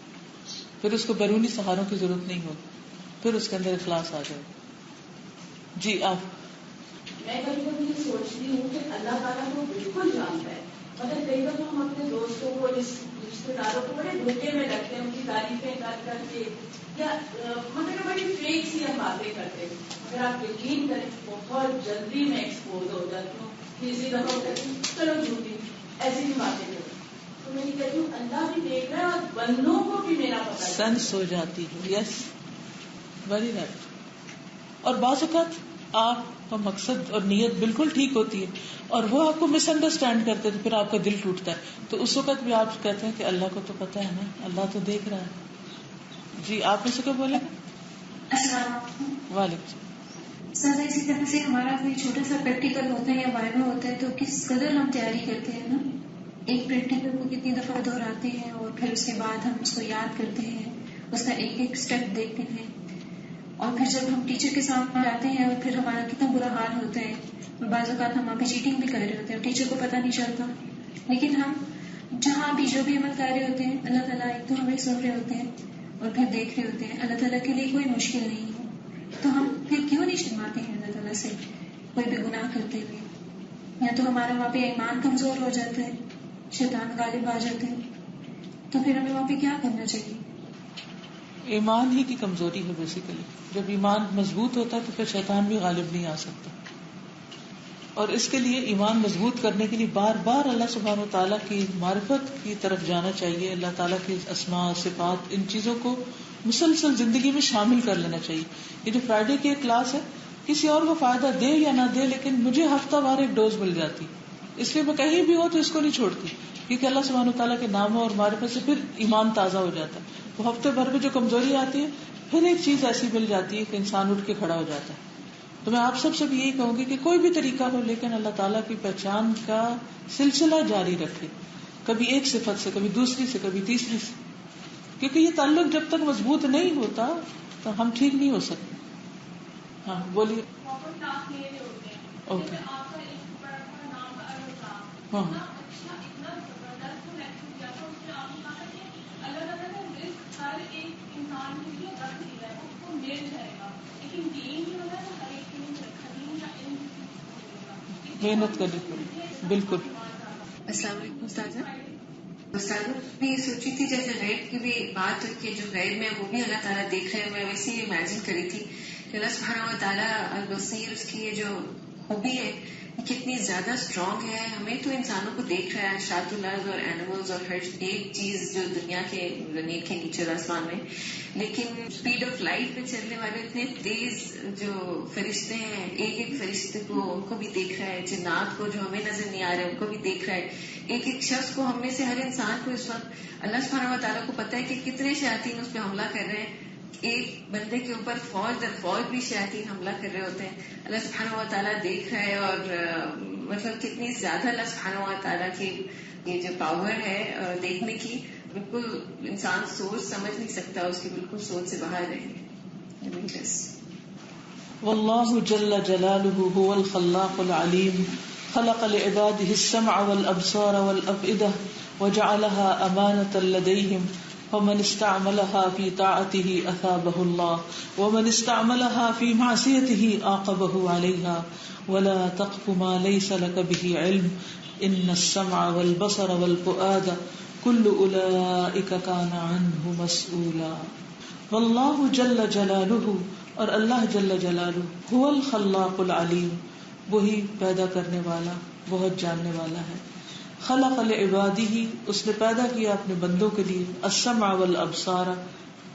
پھر اس کو بیرونی سہاروں کی ضرورت نہیں ہوگی, پھر اس کے اندر اخلاص آ جائے گا. جی آپ.
میں کبھی کبھی یہ سوچتی ہوں کہ اللہ تعالیٰ کو بالکل جانتا ہے. مطلب کئی بار ہم اپنے دوستوں کو رشتے داروں کو بڑے دھوکے میں رکھتے ہیں, ان کی تعریفیں کر کے یا مطلب بڑی فیک سی ہم باتیں کرتے ہیں. اگر آپ یقین کریں بہت جلدی میں ایکسپوز ہو جاتی ہوں, کسی دفعہ کہتی ہوں چلو جھوٹی ایسی بھی باتیں کرتی. تو میں یہ کہتی ہوں اللہ بھی دیکھ رہا ہے اور بندوں کو بھی میرا پتہ
سینس ہو جاتی ہے. یس, ویری رائٹ. اور بعض اوقات آپ کا مقصد اور نیت بالکل ٹھیک ہوتی ہے اور وہ آپ کو مس انڈرسٹینڈ کرتے تو پھر آپ کا دل ٹوٹتا ہے. تو اس وقت بھی آپ کہتے ہیں کہ اللہ کو تو پتا ہے نا, اللہ تو دیکھ رہا ہے. جی آپ میں سے کیا بولے. وعلیکم السلام.
سر اسی طرح سے ہمارا کوئی چھوٹا سا پریکٹیکل ہوتا ہے یا وائوا ہوتا ہے تو کس قدر ہم تیاری کرتے ہیں نا, ایک پریکٹیکل کو کتنی دفعہ دہراتے ہیں اور پھر اس کے بعد ہم اس کو یاد کرتے ہیں, اس کا ایک ایک اسٹیپ دیکھتے ہیں, اور پھر جب ہم ٹیچر کے سامنے آتے ہیں اور پھر ہمارا کتنا برا حال ہوتا ہے. بعض اوقات ہم وہاں پہ چیٹنگ بھی کر رہے ہوتے ہیں, ٹیچر کو پتہ نہیں چلتا, لیکن ہم جہاں بھی جو بھی عمل کر رہے ہوتے ہیں اللہ تعالیٰ ایک تو ہمیں سن رہے ہوتے ہیں اور پھر دیکھ رہے ہوتے ہیں. اللہ تعالیٰ کے لیے کوئی مشکل نہیں ہے, تو ہم پھر کیوں نہیں شرماتے ہیں اللہ تعالیٰ سے کوئی بھی گناہ کرتے ہوئے. یا تو ہمارا وہاں پہ ایمان کمزور ہو جاتا ہے, شیطان غالب آ جاتے ہیں, تو پھر ہمیں وہاں پہ کیا کرنا چاہیے.
ایمان ہی کی کمزوری ہے بیسیکلی. جب ایمان مضبوط ہوتا ہے تو پھر شیطان بھی غالب نہیں آ سکتا. اور اس کے لیے ایمان مضبوط کرنے کے لیے بار بار اللہ سبحانہ و تعالیٰ کی معرفت کی طرف جانا چاہیے. اللہ تعالیٰ کی اسماء صفات ان چیزوں کو مسلسل زندگی میں شامل کر لینا چاہیے. یہ جو فرائیڈے کی ایک کلاس ہے کسی اور کو فائدہ دے یا نہ دے, لیکن مجھے ہفتہ وار ایک ڈوز مل جاتی. اس لیے میں کہیں بھی ہو تو اس کو نہیں چھوڑتی، کیونکہ اللہ سبحانہ وتعالیٰ کے ناموں اور معرفت سے پھر ایمان تازہ ہو جاتا ہے. وہ ہفتے بھر میں جو کمزوری آتی ہے پھر ایک چیز ایسی مل جاتی ہے کہ انسان اٹھ کے کھڑا ہو جاتا ہے. تو میں آپ سب سے بھی یہی کہوں گی کہ کوئی بھی طریقہ ہو لیکن اللہ تعالیٰ کی پہچان کا سلسلہ جاری رکھے، کبھی ایک صفت سے، کبھی دوسری سے، کبھی تیسری سے، کیونکہ یہ تعلق جب تک مضبوط نہیں ہوتا تو ہم ٹھیک نہیں ہو سکتے. ہاں بولیے. اوکے. ہاں محنت کرنی پڑی. بالکل.
السلام علیکم استاذہ. استاذہ میں یہ سوچی تھی جیسے غیب کی بھی بات ہوئی کہ جو غیب میں وہ بھی اللہ تعالیٰ دیکھ رہے ہیں، میں ویسے ہی امیجن کری تھی کہ اللہ سبحانہ و تعالیٰ البصیر، اس کی یہ جو خوبی ہے کتنی زیادہ اسٹرانگ ہے. ہمیں تو انسانوں کو دیکھ رہا ہے، شاط الارض اور اینیملز اور ہر ایک چیز جو دنیا کے زمین کے نیچے آسمان میں، لیکن اسپیڈ آف لائٹ پہ چلنے والے اتنے تیز جو فرشتے ہیں، ایک ایک فرشتے کو ان کو بھی دیکھ رہا ہے، جنات کو جو ہمیں نظر نہیں آ رہے ان کو بھی دیکھ رہا ہے، ایک ایک شخص کو، ہم میں سے ہر انسان کو اس وقت اللہ سبحانہ و تعالیٰ کو پتہ ہے کہ کتنے شیاطین اس پہ حملہ کر رہے ہیں. ایک بندے کے اوپر فوج در فوج بھی شیاطین حملہ کر رہے ہوتے ہیں. اللہ سبحانہ و تعالیٰ دیکھ رہا ہے، اور مطلب کتنی زیادہ اللہ سبحانہ و تعالیٰ کی یہ جو پاور ہے دیکھنے کی، بالکل انسان سوچ سمجھ نہیں سکتا، اس کی بالکل سوچ سے باہر ہے.
واللہ جل جلالہ هو الخلاق العلیم خلق لعباده السمع والابصار والافئدہ وجعلها امانة لديهم فمن استعملها في طاعته اثابه الله ومن استعملها في معصيته عاقبه عليها ولا تقف ما ليس لك به علم ان السمع والبصر والفؤاد كل اولئك كان عنه مسؤولا. واللہ جل جلالہ، اور اللہ جل جلالہ، هو الخلاق العلیم، وہی پیدا کرنے والا، بہت جاننے والا ہے. خلق لعبادہ، اس نے پیدا کیا اپنے بندوں کے لیے، السمع والابصار،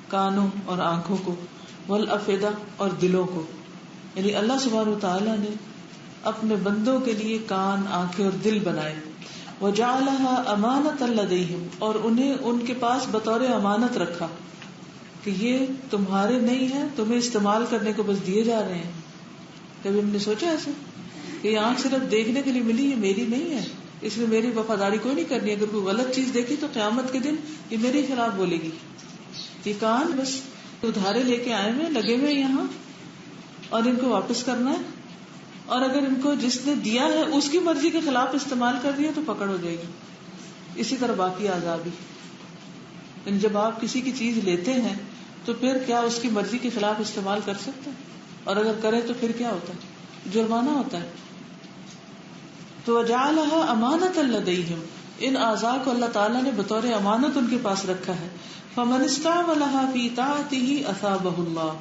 کانوں اور آنکھوں کو، والافئدہ اور دلوں کو. یعنی اللہ سبحانہ وتعالی نے اپنے بندوں کے لیے کان، آنکھیں اور دل بنائے. وجعلها امانۃ لدیہم، اور انہیں ان کے پاس بطور امانت رکھا کہ یہ تمہارے نہیں ہے، تمہیں استعمال کرنے کو بس دیے جا رہے ہیں. کبھی ہم نے سوچا ایسے کہ یہ آنکھ صرف دیکھنے کے لیے ملی، یہ میری نہیں ہے، اس میں میری وفاداری کوئی نہیں کرنی. اگر کوئی غلط چیز دیکھی تو قیامت کے دن یہ میرے خلاف بولے گی. یہ کان بس ادھارے لے کے آئے ہوئے، لگے ہوئے یہاں، اور ان کو واپس کرنا ہے، اور اگر ان کو جس نے دیا ہے اس کی مرضی کے خلاف استعمال کر دیا تو پکڑ ہو جائے گی. اسی طرح باقی اعضاء بھی. جب آپ کسی کی چیز لیتے ہیں تو پھر کیا اس کی مرضی کے خلاف استعمال کر سکتے ہیں؟ اور اگر کرے تو پھر کیا ہوتا ہے؟ جرمانہ ہوتا ہے. تو وجعلها امانۃ لدیہم، ان اعضاء کو اللہ تعالیٰ نے بطور امانت ان کے پاس رکھا ہے. فمن استعملها فی طاعته اثابہ اللہ،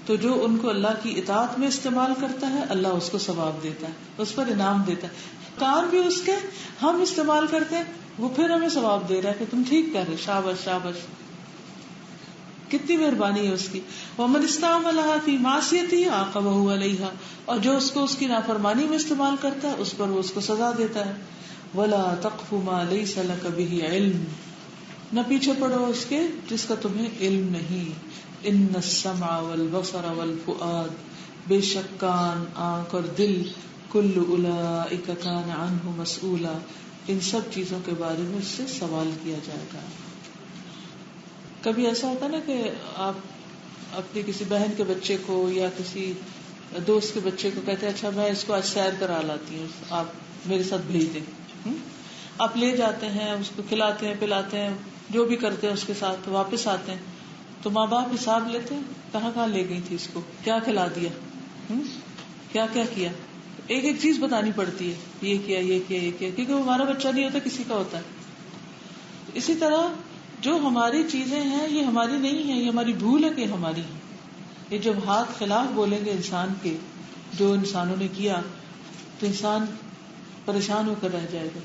تو جو ان کو اللہ کی اطاعت میں استعمال کرتا ہے اللہ اس کو ثواب دیتا ہے، اس پر انعام دیتا ہے. کان بھی اس کے ہم استعمال کرتے ہیں، وہ پھر ہمیں ثواب دے رہا ہے کہ تم ٹھیک کر رہے، شاباش شاباش، کتنی مہربانی ہے اس کی. ومن استعملها فی معصیته عاقبہ علیہا، اور جو اس کو اس کی نافرمانی میں استعمال کرتا ہے اس پر وہ اس کو سزا دیتا ہے. ولا تقف ما لیس لک بہ علم، نہ پیچھے پڑو اس کے جس کا تمہیں علم نہیں. ان السمع والبصر والفؤاد، بے شک کان، آنکھ اور دل، کل اولئک کان عنہ مسئولا، ان سب چیزوں کے بارے میں اس سے سوال کیا جائے گا. کبھی ایسا ہوتا نا کہ آپ اپنی کسی بہن کے بچے کو یا کسی دوست کے بچے کو کہتے ہیں اچھا میں اس کو آج سیر کرا لاتی ہوں، آپ میرے ساتھ بھیج دیں. آپ لے جاتے ہیں، اس کو کھلاتے ہیں پلاتے ہیں، جو بھی کرتے ہیں اس کے ساتھ، واپس آتے ہیں تو ماں باپ حساب لیتے ہیں کہاں کہاں لے گئی تھی اس کو، کیا کھلا دیا، کیا کیا کیا. ایک ایک چیز بتانی پڑتی ہے، یہ کیا یہ کیا یہ کیا، کیونکہ وہ ہمارا بچہ نہیں ہوتا، کسی کا ہوتا ہے. اسی طرح جو ہماری چیزیں ہیں یہ ہماری نہیں ہیں، یہ ہماری بھول ہے کہ ہماری ہیں. یہ جب ہاتھ خلاف بولیں گے انسان کے، جو انسانوں نے کیا، تو انسان پریشان ہو کر رہ جائے گا.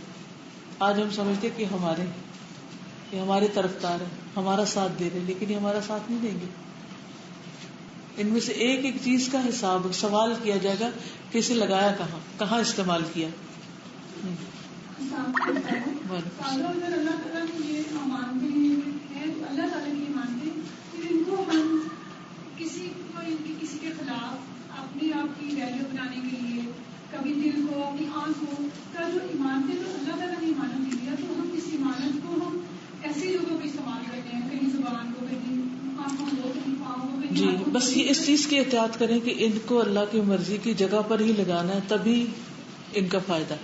آج ہم سمجھتے کہ یہ ہمارے طرفدار ہیں، ہمارا ساتھ دے رہے، لیکن یہ ہمارا ساتھ نہیں دیں گے. ان میں سے ایک ایک چیز کا حساب سوال کیا جائے گا کہ اسے لگایا کہاں، کہاں استعمال کیا.
اگر اللہ تعالیٰ نے یہ مانتے ہیں تو اللہ تعالیٰ کی مانتے ہیں، پھر ان کو ہم کسی کے خلاف اپنی آپ کی ویلیو بنانے کے لیے کبھی دل کو اپنی آنکھوں کا جو ایمان تھے تو اللہ تعالیٰ نے ایمان نہیں دیا، تو ہم اس ایمانت کو ہم ایسی جگہوں پہ استعمال کرتے ہیں، کہیں زبان کو، کہیں آنکھوں کو، کہیں پاؤں کو، کہیں
جی
ہاتھوں کو۔
بس یہ اس چیز کی احتیاط کریں کہ ان کو اللہ کی مرضی کی جگہ پر ہی لگانا ہے، تبھی ان کا فائدہ،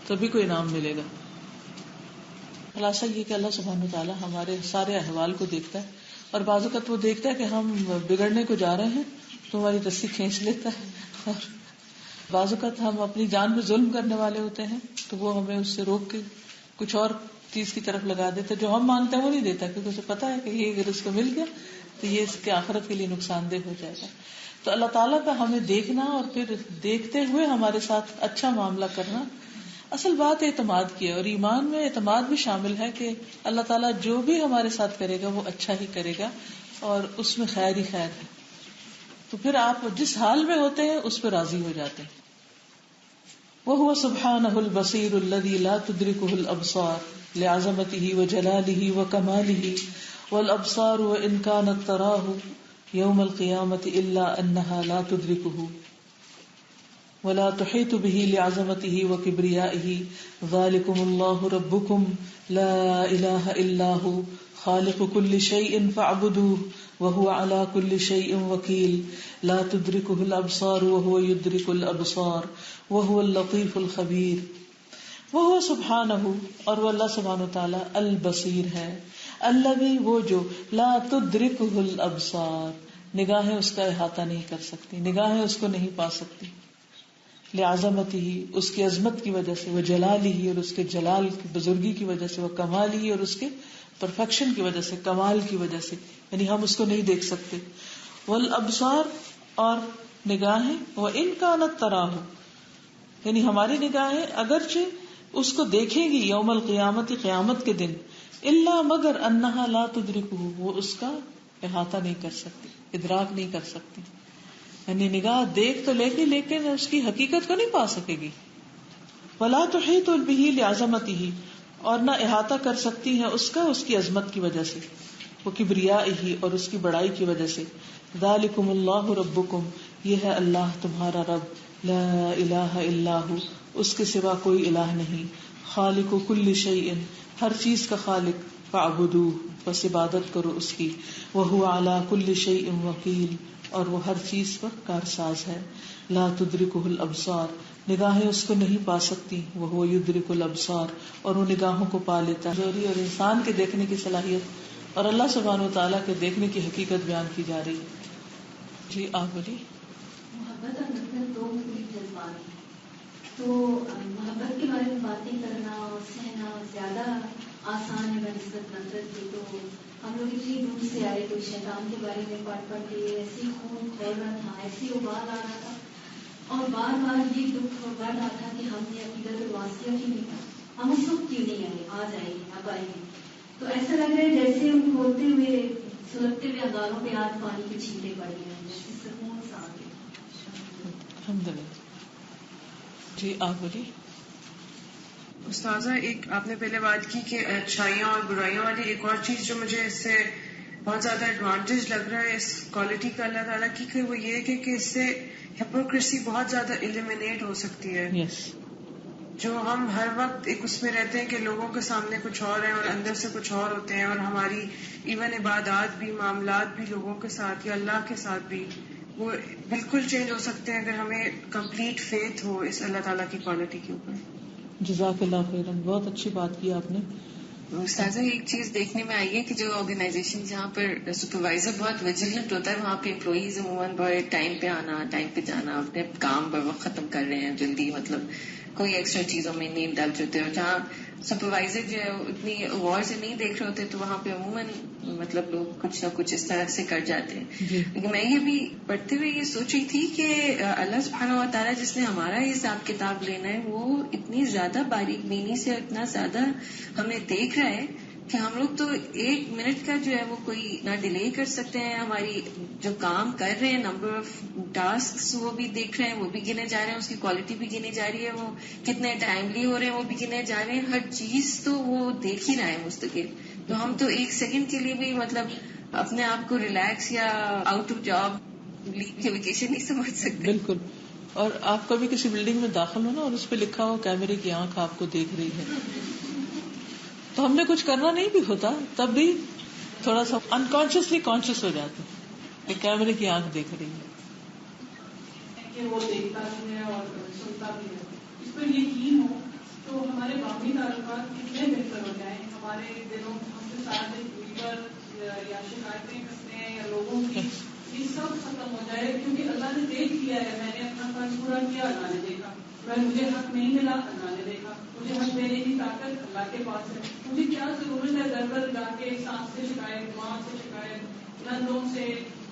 تبھی کوئی انعام ملے گا۔ خلاصہ یہ کہ اللہ سبحانہ وتعالیٰ ہمارے سارے احوال کو دیکھتا ہے، اور بعض اوقات وہ دیکھتا ہے کہ ہم بگڑنے کو جا رہے ہیں تو ہماری رسی کھینچ لیتا ہے، اور بعض اوقات ہم اپنی جان پہ ظلم کرنے والے ہوتے ہیں تو وہ ہمیں اس سے روک کے کچھ اور چیز کی طرف لگا دیتا ہے، جو ہم مانگتے ہیں وہ نہیں دیتا، کیونکہ اسے پتا ہے کہ یہ اگر اس کو مل گیا تو یہ اس کے آخرت کے لیے نقصان دہ ہو جائے گا۔ تو اللہ تعالیٰ کا ہمیں دیکھنا اور پھر دیکھتے ہوئے ہمارے ساتھ اچھا معاملہ کرنا، اصل بات اعتماد کی ہے، اور ایمان میں اعتماد بھی شامل ہے کہ اللہ تعالیٰ جو بھی ہمارے ساتھ کرے گا وہ اچھا ہی کرے گا، اور اس میں خیر ہی خیر ہے، تو پھر آپ جس حال میں ہوتے ہیں اس پہ راضی ہو جاتے ہیں۔ وَهُوَ سُبْحَانَهُ الْبَصِيرُ الَّذِي لَا تُدْرِكُهُ الْأَبْصَارُ لِعَظَمَتِهِ وَجَلَالِهِ وَكَمَالِهِ وَالْأَبْصَارُ وَإِنْ كَانَتْ تَرَاهُ يَوْمَ الْقِيَامَةِ إِلَّا أَنَّهَا لَا تُدْرِكُهُ وَلَا تُحِيطُ بِهِ لِعَظَمَتِهِ وَكِبْرِيَائِهِ ذَلِكُمُ اللَّهُ رَبُّكُمْ لَا إِلَهَ إِلَّا هُوَ خالق كل شيء فاعبدوه وهو على كل شيء وكيل لا تدركه الأبصار وهو يدرك الأبصار وهو اللطيف الخبير وهو سبحانه، اور وہ اللہ سبحانہ وتعالی البصیر ہے، الذی وہ جو لا تدركه الأبصار نگاہیں اس کا احاطہ نہیں کر سکتی، نگاہیں اس کو نہیں پا سکتی، لعظمتہ اس کی عظمت کی وجہ سے، وجلالہ اور اس کے جلال کی بزرگی کی وجہ سے، وکمالہ اور اس کے پرفیکشن کی وجہ سے، کمال کی وجہ سے، یعنی ہم اس کو نہیں دیکھ سکتے، والابصار اور نگاہیں، وان کانت تراہ یعنی ہماری نگاہیں اگرچہ اس کو دیکھیں گی یوم القیامت قیامت کے دن، الا مگر انہا لا تدرکہ وہ اس کا احاطہ نہیں کر سکتی، ادراک نہیں کر سکتی، یعنی نگاہ دیکھ تو لے گی لیکن اس کی حقیقت کو نہیں پا سکے گی۔ ولا تحیط بہ لعظمتہ اور نہ احاطہ کر سکتی ہیں اس کا اس کی عظمت کی وجہ سے، وہ کبریائہ اور اس کی بڑائی کی وجہ سے۔ ذالکم اللہ ربکم یہ ہے اللہ تمہارا رب، لا الہ الا ہو اس کے سوا کوئی الہ نہیں، خالق کل شیء ہر چیز کا خالق، فاعبدوہ بس عبادت کرو اس کی، وہو علی کل شیء وکیل اور وہ ہر چیز پر کارساز ہے، لا تدرکہ الابصار نگاہیں اس کو نہیں پا سکتی، وہ یدرک الابصار اور وہ نگاہوں کو پا لیتا ہے، اور انسان کے دیکھنے کی صلاحیت اور اللہ سبحانہ وتعالیٰ کے دیکھنے کی حقیقت بیان کی جا رہی ہے۔ جی آپ بولیے۔
محبت اور نفرت دو مختلف جذبات ہیں، تو محبت کے بارے میں باتیں کرنا اور سہنا زیادہ آسان ہے بنسبت نفرت کی، تو ہم لوگ اتنی دور سے آئے تو شیطان کے بارے میں پڑھ کے ایسی خون کھول رہا تھا، ایسی ابال آ رہا تھا، اور بار بار یہ دکھ بڑھ رہا تھا کہ ہم نے عقیدت الواسطیہ کیوں نہیں کہا، ہم اس وقت کیوں نہیں آئے، آ جائیں گے اب آئیں گے، تو ایسا لگ رہا ہے جیسے ہم کھولتے ہوئے سلگتے ہوئے انگاروں پہ آج پانی کے چھینٹے پڑ گئے ہیں، جیسے سکون سا آ گیا۔
الحمدللہ۔ جی آپ بولیے۔
استاذہ ایک آپ نے پہلے بات کی کہ اچھائیاں اور برائیاں والی، ایک اور چیز جو مجھے اس سے بہت زیادہ ایڈوانٹیج لگ رہا ہے اس کوالٹی کا اللہ تعالیٰ کی، کہ وہ یہ کہ اس سے ہپوکریسی بہت زیادہ ایلیمینیٹ ہو سکتی ہے۔
یس،
جو ہم ہر وقت ایک اس میں رہتے ہیں کہ لوگوں کے سامنے کچھ اور ہیں اور اندر سے کچھ اور ہوتے ہیں، اور ہماری ایون عبادات بھی، معاملات بھی لوگوں کے ساتھ یا اللہ کے ساتھ بھی وہ بالکل چینج ہو سکتے ہیں اگر ہمیں کمپلیٹ فیتھ ہو اس اللہ تعالیٰ کی کوالٹی کے اوپر۔
جزاک اللہ خیرا، بہت اچھی بات کی آپ نے۔
استاذہ ایک چیز دیکھنے میں آئی ہے کہ جو آرگنائزیشن جہاں پر سپروائزر بہت ویجیلنٹ ہوتا ہے، وہاں پہ امپلائیز عموماً بہت ٹائم پہ آنا، ٹائم پہ جانا، اپنے کام بر وقت ختم کر رہے ہیں جلدی، مطلب کوئی ایکسٹرا چیزوں میں نہیں ڈلتے ہوتے، اور جہاں سپروائزر جو ہے اتنی غور سے نہیں دیکھ رہے ہوتے تو وہاں پہ عموماً مطلب لوگ کچھ نہ کچھ اس طرح سے کر جاتے ہیں۔ لیکن میں یہ بھی پڑھتے ہوئے یہ سوچ رہی تھی کہ اللہ سبحانہ و تعالیٰ جس نے ہمارا حساب کتاب لینا ہے وہ اتنی زیادہ باریک بینی سے، اتنا زیادہ ہمیں دیکھ رہا ہے
کہ ہم لوگ تو 1 منٹ کا جو ہے وہ کوئی نہ ڈیلے کر سکتے ہیں. ہماری جو کام کر رہے ہیں نمبر آف ٹاسک وہ بھی دیکھ رہے ہیں, وہ بھی گنے جا رہے ہیں, اس کی کوالٹی بھی گنی جا رہی ہے, وہ کتنے ٹائملی ہو رہے ہیں وہ بھی گنے جا رہے ہیں, ہر چیز تو وہ دیکھ ہی رہا ہے مستقل. تو ہم تو 1 سیکنڈ کے لیے بھی مطلب اپنے آپ کو ریلیکس یا out of job leave vacation نہیں سمجھ سکتے.
بالکل. اور آپ کبھی کسی بلڈنگ میں داخل ہو نا اور اس پہ لکھا ہو کیمرے کی آنکھ آپ کو دیکھ رہی ہے, تو ہم نے کچھ کرنا نہیں بھی ہوتا تب بھی تھوڑا سا انکانشیسلی کانشیس ہو جاتے کہ کیمرے کی آنکھ دیکھ رہی ہے.
کہ وہ دیکھتا بھی ہے اور سنتا بھی ہے. اس پر یقین ہو تو ہمارے باقی تعلقات کتنے بہتر ہو جائیں. ہمارے دلوں ہم سے ساتھ یا شکایتیں کرتے ہیں یا لوگوں کی یہ سب ختم ہو جائے, کیونکہ اللہ نے دیکھ لیا ہے. میں نے اپنا فرض پورا کیا, اللہ نے دیکھا. مجھے حق نہیں ملا, اللہ نے دیکھا. مجھے حق دینے کی طاقت اللہ کے پاس ہے. مجھے کیا ضرورت ہے در در جا کے سانس سے شکایت, ماں سے شکایت, نندوں سے,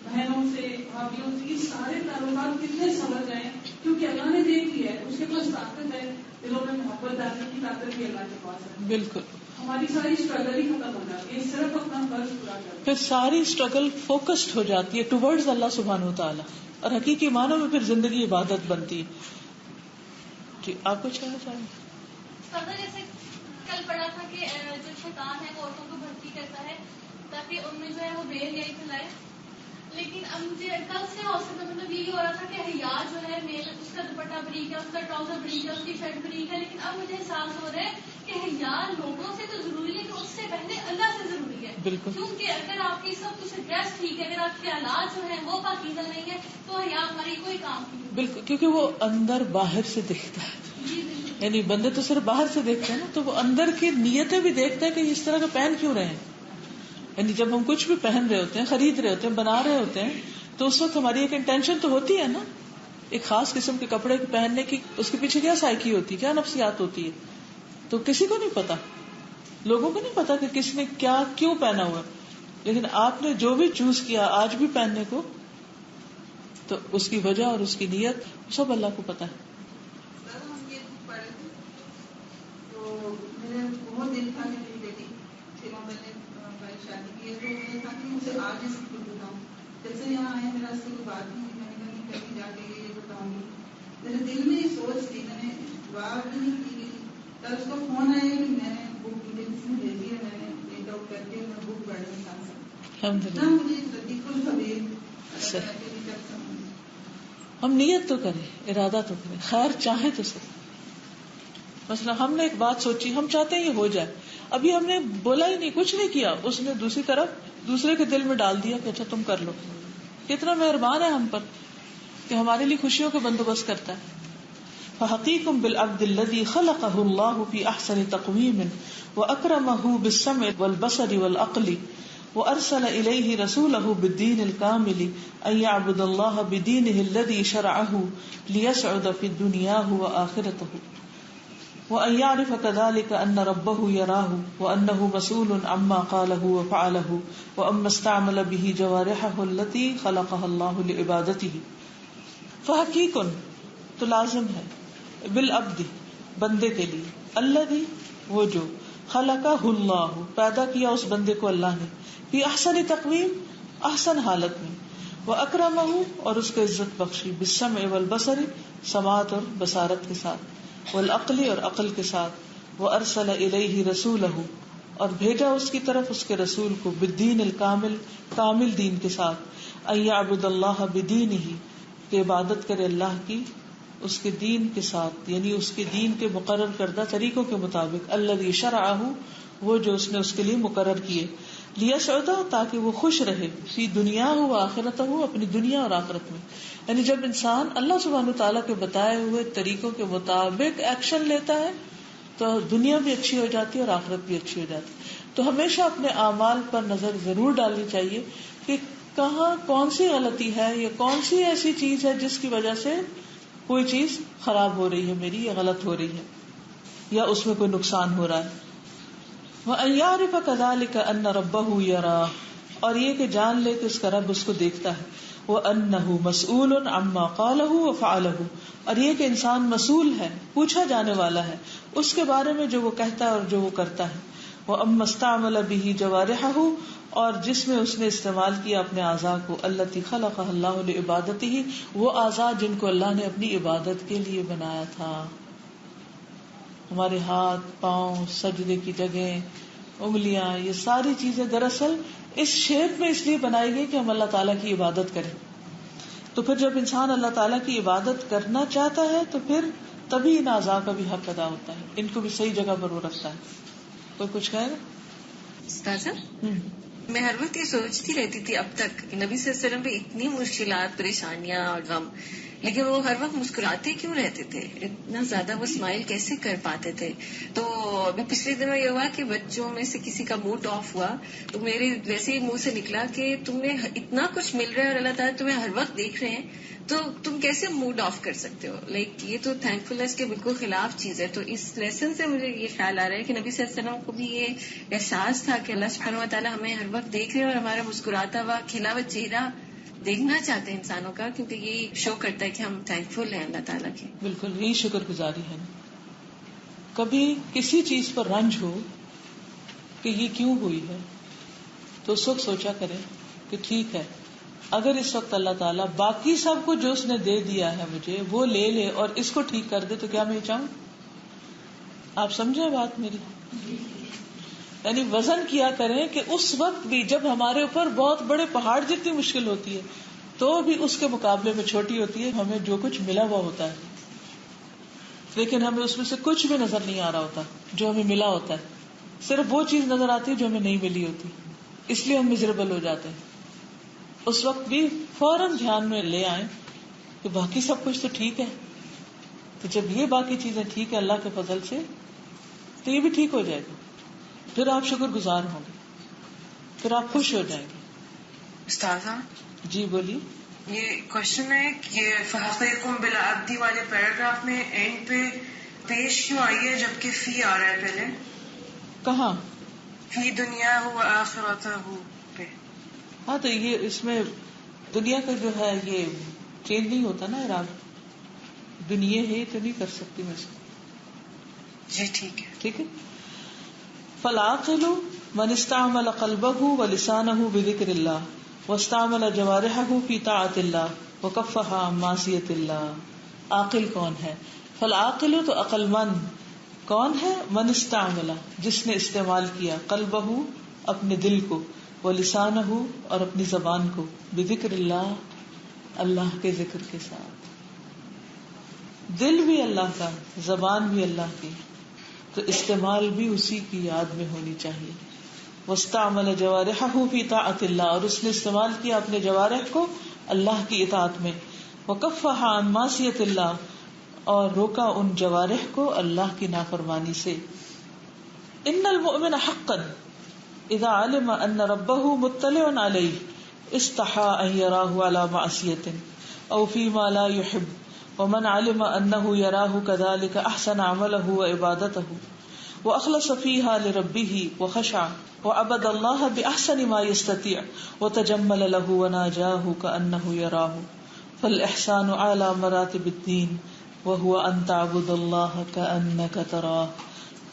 بہنوں سے, بھابھیوں سے. یہ سارے تعلقات کتنے سمجھ جائیں کیونکہ اللہ نے دیکھ لیا ہے. اس کے پاس طاقت ہے, دلوں میں محبت ڈالنے کی طاقت بھی اللہ کے پاس ہے.
بالکل.
ہماری ساری اسٹرگل ہی ختم ہو جاتی ہے, صرف اپنا فرض پورا کرتے.
پھر ساری اسٹرگل فوکسڈ ہو جاتی ہے ٹوورڈز اللہ سبحانہ وتعالی, اور حقیقی معنوں میں پھر زندگی عبادت بنتی ہے. جی آپ کچھ کہنا چاہیں گے؟
جیسے کل پڑھا تھا کہ جو شیطان ہے وہ عورتوں کو بھرتی کرتا ہے تاکہ ان میں جو ہے وہ بے حیائی پھیلائے. لیکن اب مجھے کل سے حوصلہ کا مطلب یہی ہو رہا تھا کہ حیا جو ہے میل, اس کا دوپٹہ بریک ہے, اس کا ٹراؤزر بریک ہے, اس کی شرٹ بریک ہے. لیکن اب مجھے احساس ہو رہا ہے کہ حیا لوگوں سے تو ضروری ہے کہ اس سے پہلے اللہ سے ضروری ہے.
بالکل.
کیونکہ اگر آپ کی سب کچھ ڈریس ٹھیک ہے, اگر آپ کے حالات جو ہیں وہ پاکیزہ نہیں ہے تو حیا ہماری کوئی کام نہیں.
بالکل, کیونکہ وہ اندر باہر سے دیکھتا ہے. یعنی بندے تو صرف باہر سے دیکھتے ہیں نا, تو وہ اندر کی نیتیں بھی دیکھتا ہے کہ اس طرح کا پہن کیوں رہے ہیں. یعنی جب ہم کچھ بھی پہن رہے ہوتے ہیں, خرید رہے ہوتے ہیں, بنا رہے ہوتے ہیں, تو اس وقت ہماری ایک انٹینشن تو ہوتی ہے نا, ایک خاص قسم کے کپڑے پہننے کی. اس کے پیچھے کیا سائیکی ہوتی ہے, کیا نفسیات ہوتی ہے, تو کسی کو نہیں پتا, لوگوں کو نہیں پتا کہ کس نے کیا کیوں پہنا ہوا. لیکن آپ نے جو بھی چوز کیا آج بھی پہننے کو, تو اس کی وجہ اور اس کی نیت سب اللہ کو پتا ہے.
ہم یہ بک پڑھے تھے تو میرے بہت دل تھا کہ میری بیٹی 6 نومبر نے شادی کی ہے, تو میں تھا کہ مجھے آج اس کو بتاؤں. جب سے یہاں آئے میرا اس سے کوئی بات نہیں, میں نے کہیں کہیں جا کے یہ بتاؤں گی. میرے دل میں یہ سوچ تھی, میں نے دعا بھی نہیں کی. تب اس کو فون آیا کہ میں نے بک مجھے کسی نے بھیجی ہے, میں نے پرنٹ آؤٹ کر کے میں بک پڑھنا چاہتا ہوں. مجھے لطیف الخبیر
ہم نیت تو کریں, ارادہ تو کریں, خیر چاہیں تو سب. مثلا ہم نے ایک بات سوچی, ہم چاہتے ہیں یہ ہو جائے, ابھی ہم نے بولا ہی نہیں, کچھ نہیں کیا, اس نے دوسری طرف دوسرے کے دل میں ڈال دیا کہ اچھا تم کر لو. کتنا مہربان ہے ہم پر کہ ہمارے لیے خوشیوں کا بندوبست کرتا ہے. فحقیقم بالعبد الذی خلقہ اللہ فی احسن تقویم واکرمہ بالسمع والبصر والعقل وارسل الیہ رسولہ بالدین الکامل ان یعبد اللہ بدینہ الذی شرعہ لیسعد فی دنیاہ وآخرتہ وان یعرف كذلك ان ربہ یراہ وانہ مسئول عما قالہ وفعلہ واما استعمل به جوارحہ التي خلقها اللہ لعبادتہ. فحقیق تو لازم ہے, بالعبد بندے کے لیے, الذی وہ جو, خلقہ اللہ پیدا کیا اس بندے کو اللہ نے, فی احسن تقویم احسن حالت میں, واکرمہ اور اس کو عزت بخشی, بالسمع والبصر سماعت اور بصارت کے ساتھ, والعقل اور عقل کے ساتھ, وارسل الیہ رسولہ اور بھیجا اس کی طرف اس کے رسول کو, بالدین الکامل کامل دین کے ساتھ, ان یعبد اللہ بدینہ کہ عبادت کرے اللہ کی اس کے دین کے ساتھ, یعنی اس کے دین کے مقرر کردہ طریقوں کے مطابق, الذی شرعہ وہ جو اس نے اس کے لیے مقرر کیے, لیسعد تاکہ وہ خوش رہے, فی دنیا و آخرتہ اپنی دنیا اور آخرت میں. یعنی جب انسان اللہ سبحانہ وتعالیٰ کے بتائے ہوئے طریقوں کے مطابق ایکشن لیتا ہے تو دنیا بھی اچھی ہو جاتی ہے اور آخرت بھی اچھی ہو جاتی ہے. تو ہمیشہ اپنے اعمال پر نظر ضرور ڈالنی چاہیے کہ کہاں کون سی غلطی ہے یا کون سی ایسی چیز ہے جس کی وجہ سے کوئی چیز خراب ہو رہی ہے میری, یا غلط ہو رہی ہے, یا اس میں کوئی نقصان ہو رہا ہے. وَأَن يَعْرِفَ كَذَلِكَ أَنَّ رَبَّهُ يَرَاهُ اور یہ کہ جان لے کہ اس کا رب اس کو دیکھتا ہے, وَأَنَّهُ مَسْئُولٌ عَمَّا قَالَهُ وَفَعَلَهُ اور یہ کہ انسان مسئول ہے, پوچھا جانے والا ہے اس کے بارے میں جو وہ کہتا ہے اور جو وہ کرتا ہے, وَأَمَّا اسْتَعْمَلَ بِهِ جَوَارِحَهُ اور جس میں اس نے استعمال کیا اپنے اعضاء کو الَّتِي خَلَقَهَا اللَّهُ لِعِبَادَتِهِ وہ اعضاء جن کو اللہ نے اپنی عبادت کے لیے بنایا تھا. ہمارے ہاتھ، پاؤں، سجدے کی جگہیں، انگلیاں، یہ ساری چیزیں دراصل اس شیپ میں اس لیے بنائی گئی کہ ہم اللہ تعالیٰ کی عبادت کریں. تو پھر جب انسان اللہ تعالیٰ کی عبادت کرنا چاہتا ہے تو پھر تبھی ان اعضاء کا بھی حق ادا ہوتا ہے، ان کو بھی صحیح جگہ پر وہ رکھتا ہے. کوئی کچھ کہے گا؟
استاذہ میں ہر وقت یہ سوچتی رہتی تھی اب تک کہ نبی صلی اللہ علیہ وسلم پہ اتنی مشکلات، پریشانیاں اور غم، لیکن وہ ہر وقت مسکراتے کیوں رہتے تھے؟ اتنا زیادہ وہ اسمائل کیسے کر پاتے تھے؟ تو ابھی پچھلے دنوں یہ ہوا کہ بچوں میں سے کسی کا موڈ آف ہوا تو میرے ویسے ہی منہ سے نکلا کہ تمہیں اتنا کچھ مل رہا ہے اور اللہ تعالیٰ تمہیں ہر وقت دیکھ رہے ہیں تو تم کیسے موڈ آف کر سکتے ہو؟ لائک یہ تو تھینک فلنس کے بالکل خلاف چیز ہے. تو اس لیسن سے مجھے یہ خیال آ رہا ہے کہ نبی صلی اللہ علیہ وسلم کو بھی یہ احساس تھا کہ اللہ سبحانہ و تعالیٰ ہمیں ہر وقت دیکھ رہے ہیں اور ہمارا مسکراتا ہوا کھلا ہوا چہرہ دیکھنا چاہتے ہیں انسانوں کا، کیونکہ یہ شو کرتا ہے کہ ہم تھینک فل ہیں اللہ تعالیٰ کے.
بالکل یہی شکر گزاری ہے. کبھی کسی چیز پر رنج ہو کہ یہ کیوں ہوئی ہے تو اس وقت سوچا کریں کہ ٹھیک ہے، اگر اس وقت اللہ تعالیٰ باقی سب کو جو اس نے دے دیا ہے مجھے وہ لے لے اور اس کو ٹھیک کر دے تو کیا میں چاہوں؟ آپ سمجھے بات میری؟ یعنی وزن کیا کریں کہ اس وقت بھی جب ہمارے اوپر بہت بڑے پہاڑ جتنی مشکل ہوتی ہے تو بھی اس کے مقابلے میں چھوٹی ہوتی ہے. ہمیں جو کچھ ملا ہوا ہوتا ہے لیکن ہمیں اس میں سے کچھ بھی نظر نہیں آ رہا ہوتا جو ہمیں ملا ہوتا ہے، صرف وہ چیز نظر آتی ہے جو ہمیں نہیں ملی ہوتی، اس لیے ہم مزریبل ہو جاتے ہیں. اس وقت بھی فوراً دھیان میں لے آئیں کہ باقی سب کچھ تو ٹھیک ہے، تو جب یہ باقی چیزیں ٹھیک ہے اللہ کے فضل سے تو یہ بھی ٹھیک ہو جائے گا. پھر آپ شکر گزار ہوں گے، پھر آپ خوش ہو جائیں گے.
استاذہ
جی بولیے.
یہ کوشچن ہے کہ فَحَقِيقٌ بِالْعَبْدِ والے پیراگراف میں اینڈ پہ پیش کیوں آئی ہے جبکہ فی آ رہا ہے پہلے؟
کہاں؟
فی دنیا ہو آخرتہ ہو پہ.
ہاں تو یہ اس میں دنیا کا جو ہے یہ چینج نہیں ہوتا نا اعراب، دنیا ہے تو نہیں کر سکتی میں اس کو.
جی ٹھیک ہے.
ٹھیک ہے. فالعاقل من استعمل قلبه ولسانه بذكر الله واستعمل جوارحه في طاعة الله وكفها عن معصية الله. عاقل کون ہے؟ فالعاقل تو عقل مند کون ہے؟ من استعمل جس نے استعمال کیا قلبه اپنے دل کو ولسانه اور اپنی زبان کو بذكر الله اللہ کے ذکر کے ساتھ. دل بھی اللہ کا، زبان بھی اللہ کی، تو استعمال بھی اسی کی یاد میں ہونی چاہیے. واستعمل جوارحہ فی طاعت اللہ اور اس نے استعمال کیا اپنے جوارح کو اللہ کی اطاعت میں. وکفہ عن معصیت اللہ اور روکا ان جوارح کو اللہ کی نافرمانی سے. ان المؤمن حقا اذا علم ان ربہ مطلع علیہ استحا ان یراہ علی معصیت او فیما لا یحب ومن علم انه يراه كذلك احسن عمله وعبادته واخلص فيها لربه وخشع وعبد الله باحسن ما يستطيع وتجمل له وناجاه كانه يراه فالاحسان اعلى مراتب الدين وهو ان تعبد الله كانك تراه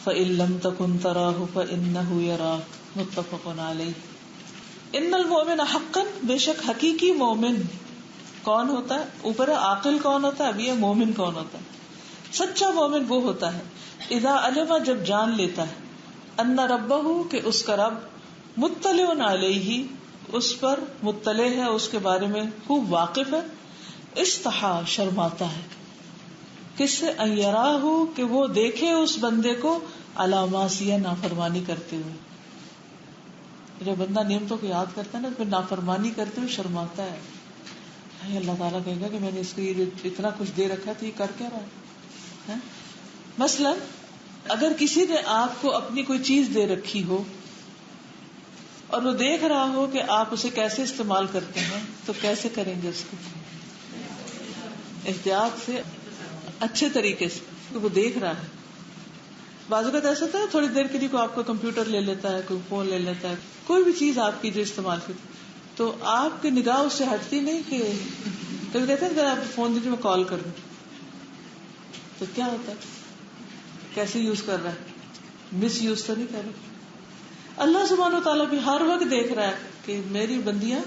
فان لم تكن تراه فانه يراك متفق عليه. ان المؤمن حقا بے شک حقیقی مومن کون ہوتا ہے؟ اوپر عاقل کون ہوتا ہے، اب یہ مومن کون ہوتا ہے؟ سچا مومن وہ ہوتا ہے اذا علم جب جان لیتا ہے ان ربہ کہ اس کا رب مطلع علیہ اس پر مطلع ہے، اس کے بارے میں خوب واقف ہے. استحا شرماتا ہے کس سے؟ ان یراہ کہ وہ دیکھے اس بندے کو علی معصیہ نافرمانی کرتے ہوئے. جب بندہ نعمتوں کو یاد کرتا ہے نا پھر نافرمانی کرتے ہوئے شرماتا ہے. اللہ تعالیٰ کہے گا کہ میں نے اس کو یہ اتنا کچھ دے رکھا تو یہ کر کیا رہا ہے؟ مثلا اگر کسی نے آپ کو اپنی کوئی چیز دے رکھی ہو اور وہ دیکھ رہا ہو کہ آپ اسے کیسے استعمال کرتے ہیں تو کیسے کریں گے اس کو؟ احتیاط سے، اچھے طریقے سے، کہ وہ دیکھ رہا ہے. بعض اوقات ایسا ہوتا ہے تھوڑی دیر کے لیے کوئی آپ کو کمپیوٹر لے لیتا ہے، کوئی فون لے لیتا ہے، کوئی بھی چیز آپ کی جو استعمال کرتی تو آپ کی نگاہ اس سے ہٹتی نہیں کہ کبھی کہتے ہیں اگر آپ فون دیجیے میں کال کر دوں تو کیا ہوتا ہے؟ کیسے یوز کر رہا ہے؟ مس یوز تو نہیں کر رہا. اللہ سبحانہ و تعالیٰ بھی ہر وقت دیکھ رہا ہے کہ میری بندیاں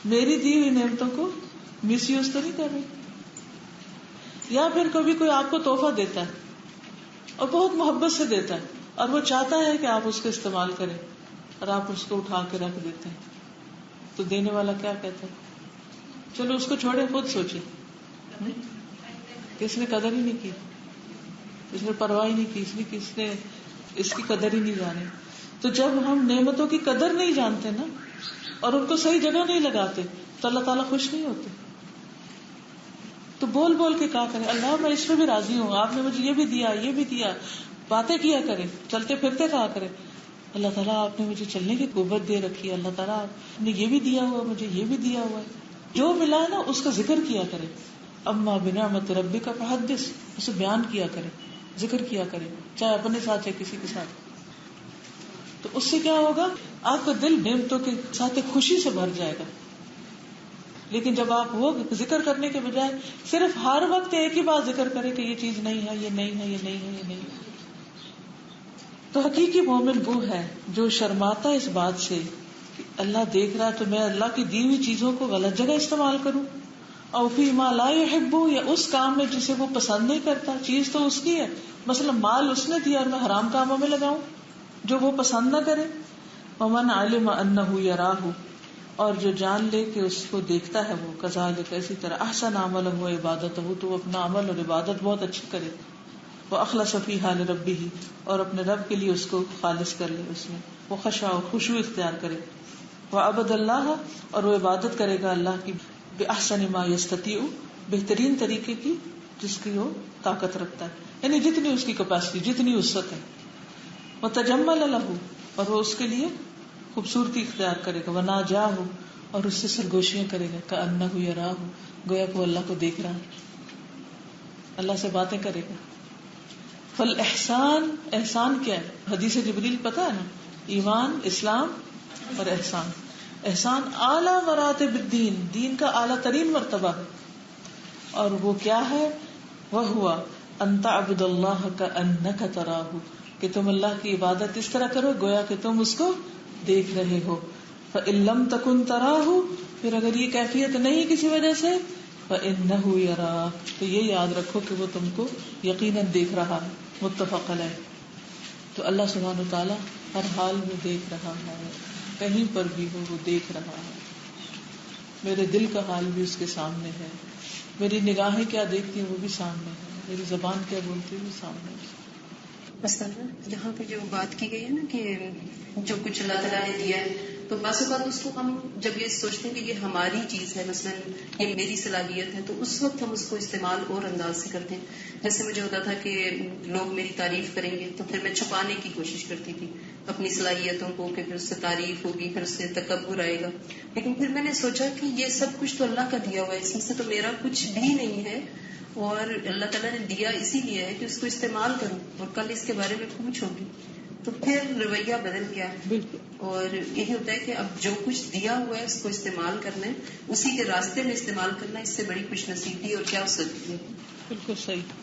میری دی ہوئی نعمتوں کو مس یوز تو نہیں کر رہی. یا پھر کبھی کوئی آپ کو تحفہ دیتا ہے اور بہت محبت سے دیتا ہے اور وہ چاہتا ہے کہ آپ اس کو استعمال کریں اور آپ اس کو اٹھا کے رکھ دیتے ہیں, تو دینے والا کیا کہتا ہے؟ چلو اس کو چھوڑے, خود سوچے کہ اس نے قدر ہی نہیں کی, اس نے پرواہ ہی نہیں کی, اس نے اس کی قدر ہی نہیں جانی. تو جب ہم نعمتوں کی قدر نہیں جانتے نا اور ان کو صحیح جگہ نہیں لگاتے تو اللہ تعالیٰ خوش نہیں ہوتے. تو بول بول کے کہا کرے اللہ میں اس پہ بھی راضی ہوں, آپ نے مجھے یہ بھی دیا, یہ بھی دیا, باتیں کیا کرے, چلتے پھرتے کہا کرے اللہ تعالیٰ آپ نے مجھے چلنے کی قوت دے رکھی ہے, اللہ تعالیٰ آپ نے یہ بھی دیا ہوا, مجھے یہ بھی دیا ہوا ہے. جو ملا ہے نا اس کا ذکر کیا کرے. اما بنعمت ربک فحدث, اسے بیان کیا کرے, ذکر کیا کرے, چاہے اپنے ساتھ چاہے کسی کے ساتھ. تو اس سے کیا ہوگا, آپ کا دل نعمتوں کے ساتھ خوشی سے بھر جائے گا. لیکن جب آپ وہ ذکر کرنے کے بجائے صرف ہر وقت ایک ہی بات ذکر کرے کہ یہ چیز نہیں ہے, یہ نہیں ہے, یہ نہیں ہے, یہ نہیں ہے, تو حقیقی مومن وہ ہے جو شرماتا ہے اس بات سے کہ اللہ دیکھ رہا ہے تو میں اللہ کی دی ہوئی چیزوں کو غلط جگہ استعمال کروں, اور فی ما لا یحب, یا اس کام میں جسے وہ پسند نہیں کرتا. چیز تو اس کی ہے, مثلا مال اس نے دیا اور میں حرام کاموں میں لگاؤں جو وہ پسند نہ کرے. ومن علم انہ یراہ, اور جو جان لے کہ اس کو دیکھتا ہے وہ, کذالک اسی طرح, احسن عملہ و عبادتہ, تو وہ اپنا عمل اور عبادت بہت اچھی کرے. واخلص فیہا لربہ, اور اپنے رب کے لیے اس کو خالص کر لے, اس میں وہ خشوع و خشوع اختیار کرے. وعبد اللہ, اور وہ عبادت کرے گا اللہ کی, باحسن ما یستطیع, بہترین طریقے کی جس کی وہ طاقت رکھتا ہے, یعنی جتنی اس کی کیپیسٹی, جتنی وسعت ہے. وتجمل لہ, اور وہ اس کے لیے خوبصورتی اختیار کرے گا. وناجاہ, اور اس سے سرگوشیاں کرے گا. کأنہ یراہ, گویا کہ وہ اللہ کو دیکھ رہا ہے, اللہ سے باتیں کرے گا. فالاحسان, احسان کیا ہے؟ حدیث جبریل پتہ ہے نا, ایمان, اسلام اور احسان. احسان اعلیٰ مراتب الدین, دین کا اعلیٰ ترین مرتبہ ہے. اور وہ کیا ہے؟ وہو ان تعبد اللہ کأنک تراہ, کہ تم اللہ کی عبادت اس طرح کرو گویا کہ تم اس کو دیکھ رہے ہو. فإن لم تکن تراہ, پھر اگر یہ کیفیت نہیں کسی وجہ سے, فإنہ یراک, تو یہ یاد رکھو کہ وہ تم کو یقیناً دیکھ رہا ہے. متفق علیہ. تو اللہ سبحانہ وتعالی ہر حال میں دیکھ رہا ہے, کہیں پر بھی ہو وہ دیکھ رہا ہے. میرے دل کا حال بھی اس کے سامنے ہے, میری نگاہیں کیا دیکھتی ہیں وہ بھی سامنے ہے, میری زبان کیا بولتی ہے وہ سامنے ہے.
مثلا یہاں پہ جو بات کی گئی ہے نا کہ جو کچھ اللہ تعالیٰ نے دیا ہے, تو بعض اوقات اس کو ہم جب یہ سوچتے ہیں کہ یہ ہماری چیز ہے, مثلا یہ میری صلاحیت ہے, تو اس وقت ہم اس کو استعمال اور انداز سے کرتے ہیں. جیسے مجھے ہوتا تھا کہ لوگ میری تعریف کریں گے تو پھر میں چھپانے کی کوشش کرتی تھی اپنی صلاحیتوں کو, کہ پھر اس سے تعریف ہوگی, پھر اس سے تکبر آئے گا. لیکن پھر میں نے سوچا کہ یہ سب کچھ تو اللہ کا دیا ہوا ہے, اس میں سے تو میرا کچھ بھی نہیں ہے, اور اللہ تعالیٰ نے دیا اسی لیے ہے کہ اس کو استعمال کروں, اور کل اس کے بارے میں پوچھوں گی. تو پھر رویہ بدل گیا. اور یہی ہوتا ہے کہ اب جو کچھ دیا ہوا ہے اس کو استعمال کرنا ہے, اسی کے راستے میں استعمال کرنا, اس سے بڑی خوش نصیبی اور کیا ہو سکتی ہے.
بالکل صحیح.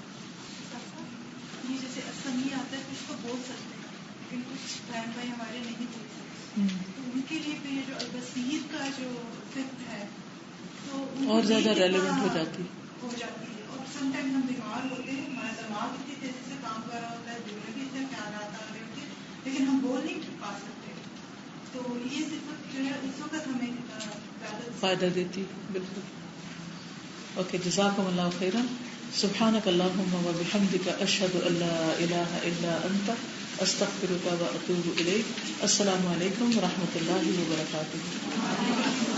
یہ جیسے اسمی آتا ہے کچھ تو بول سکتے ہیں, لیکن کچھ بہن بھائی ہمارے نہیں بول سکتے, تو ان کے لیے پھر یہ جو البصیر کا جو فکر ہے تو
اور زیادہ ریلیونٹ ہو جاتی
ہے. اور سم ٹائم ہم بیمار ہوتے ہیں, ہمارا دماغ اتنی تیزی سے کام کر رہا ہوتا ہے, دل میں بھی اتنے خیالات آ رہے ہوتے ہیں, لیکن ہم بول نہیں پا سکتے. تو یہ صفت جو ہے اس وقت ہمیں زیادہ
فائدہ دیتی. بالکل. اوکے, جزاکم اللہ خیرا. سبحانک اللہم و بحمدک, اشہد ان لا الہ الا انت, استغفرک و اتوب الیک. السلام علیکم و رحمۃ اللہ وبرکاتہ.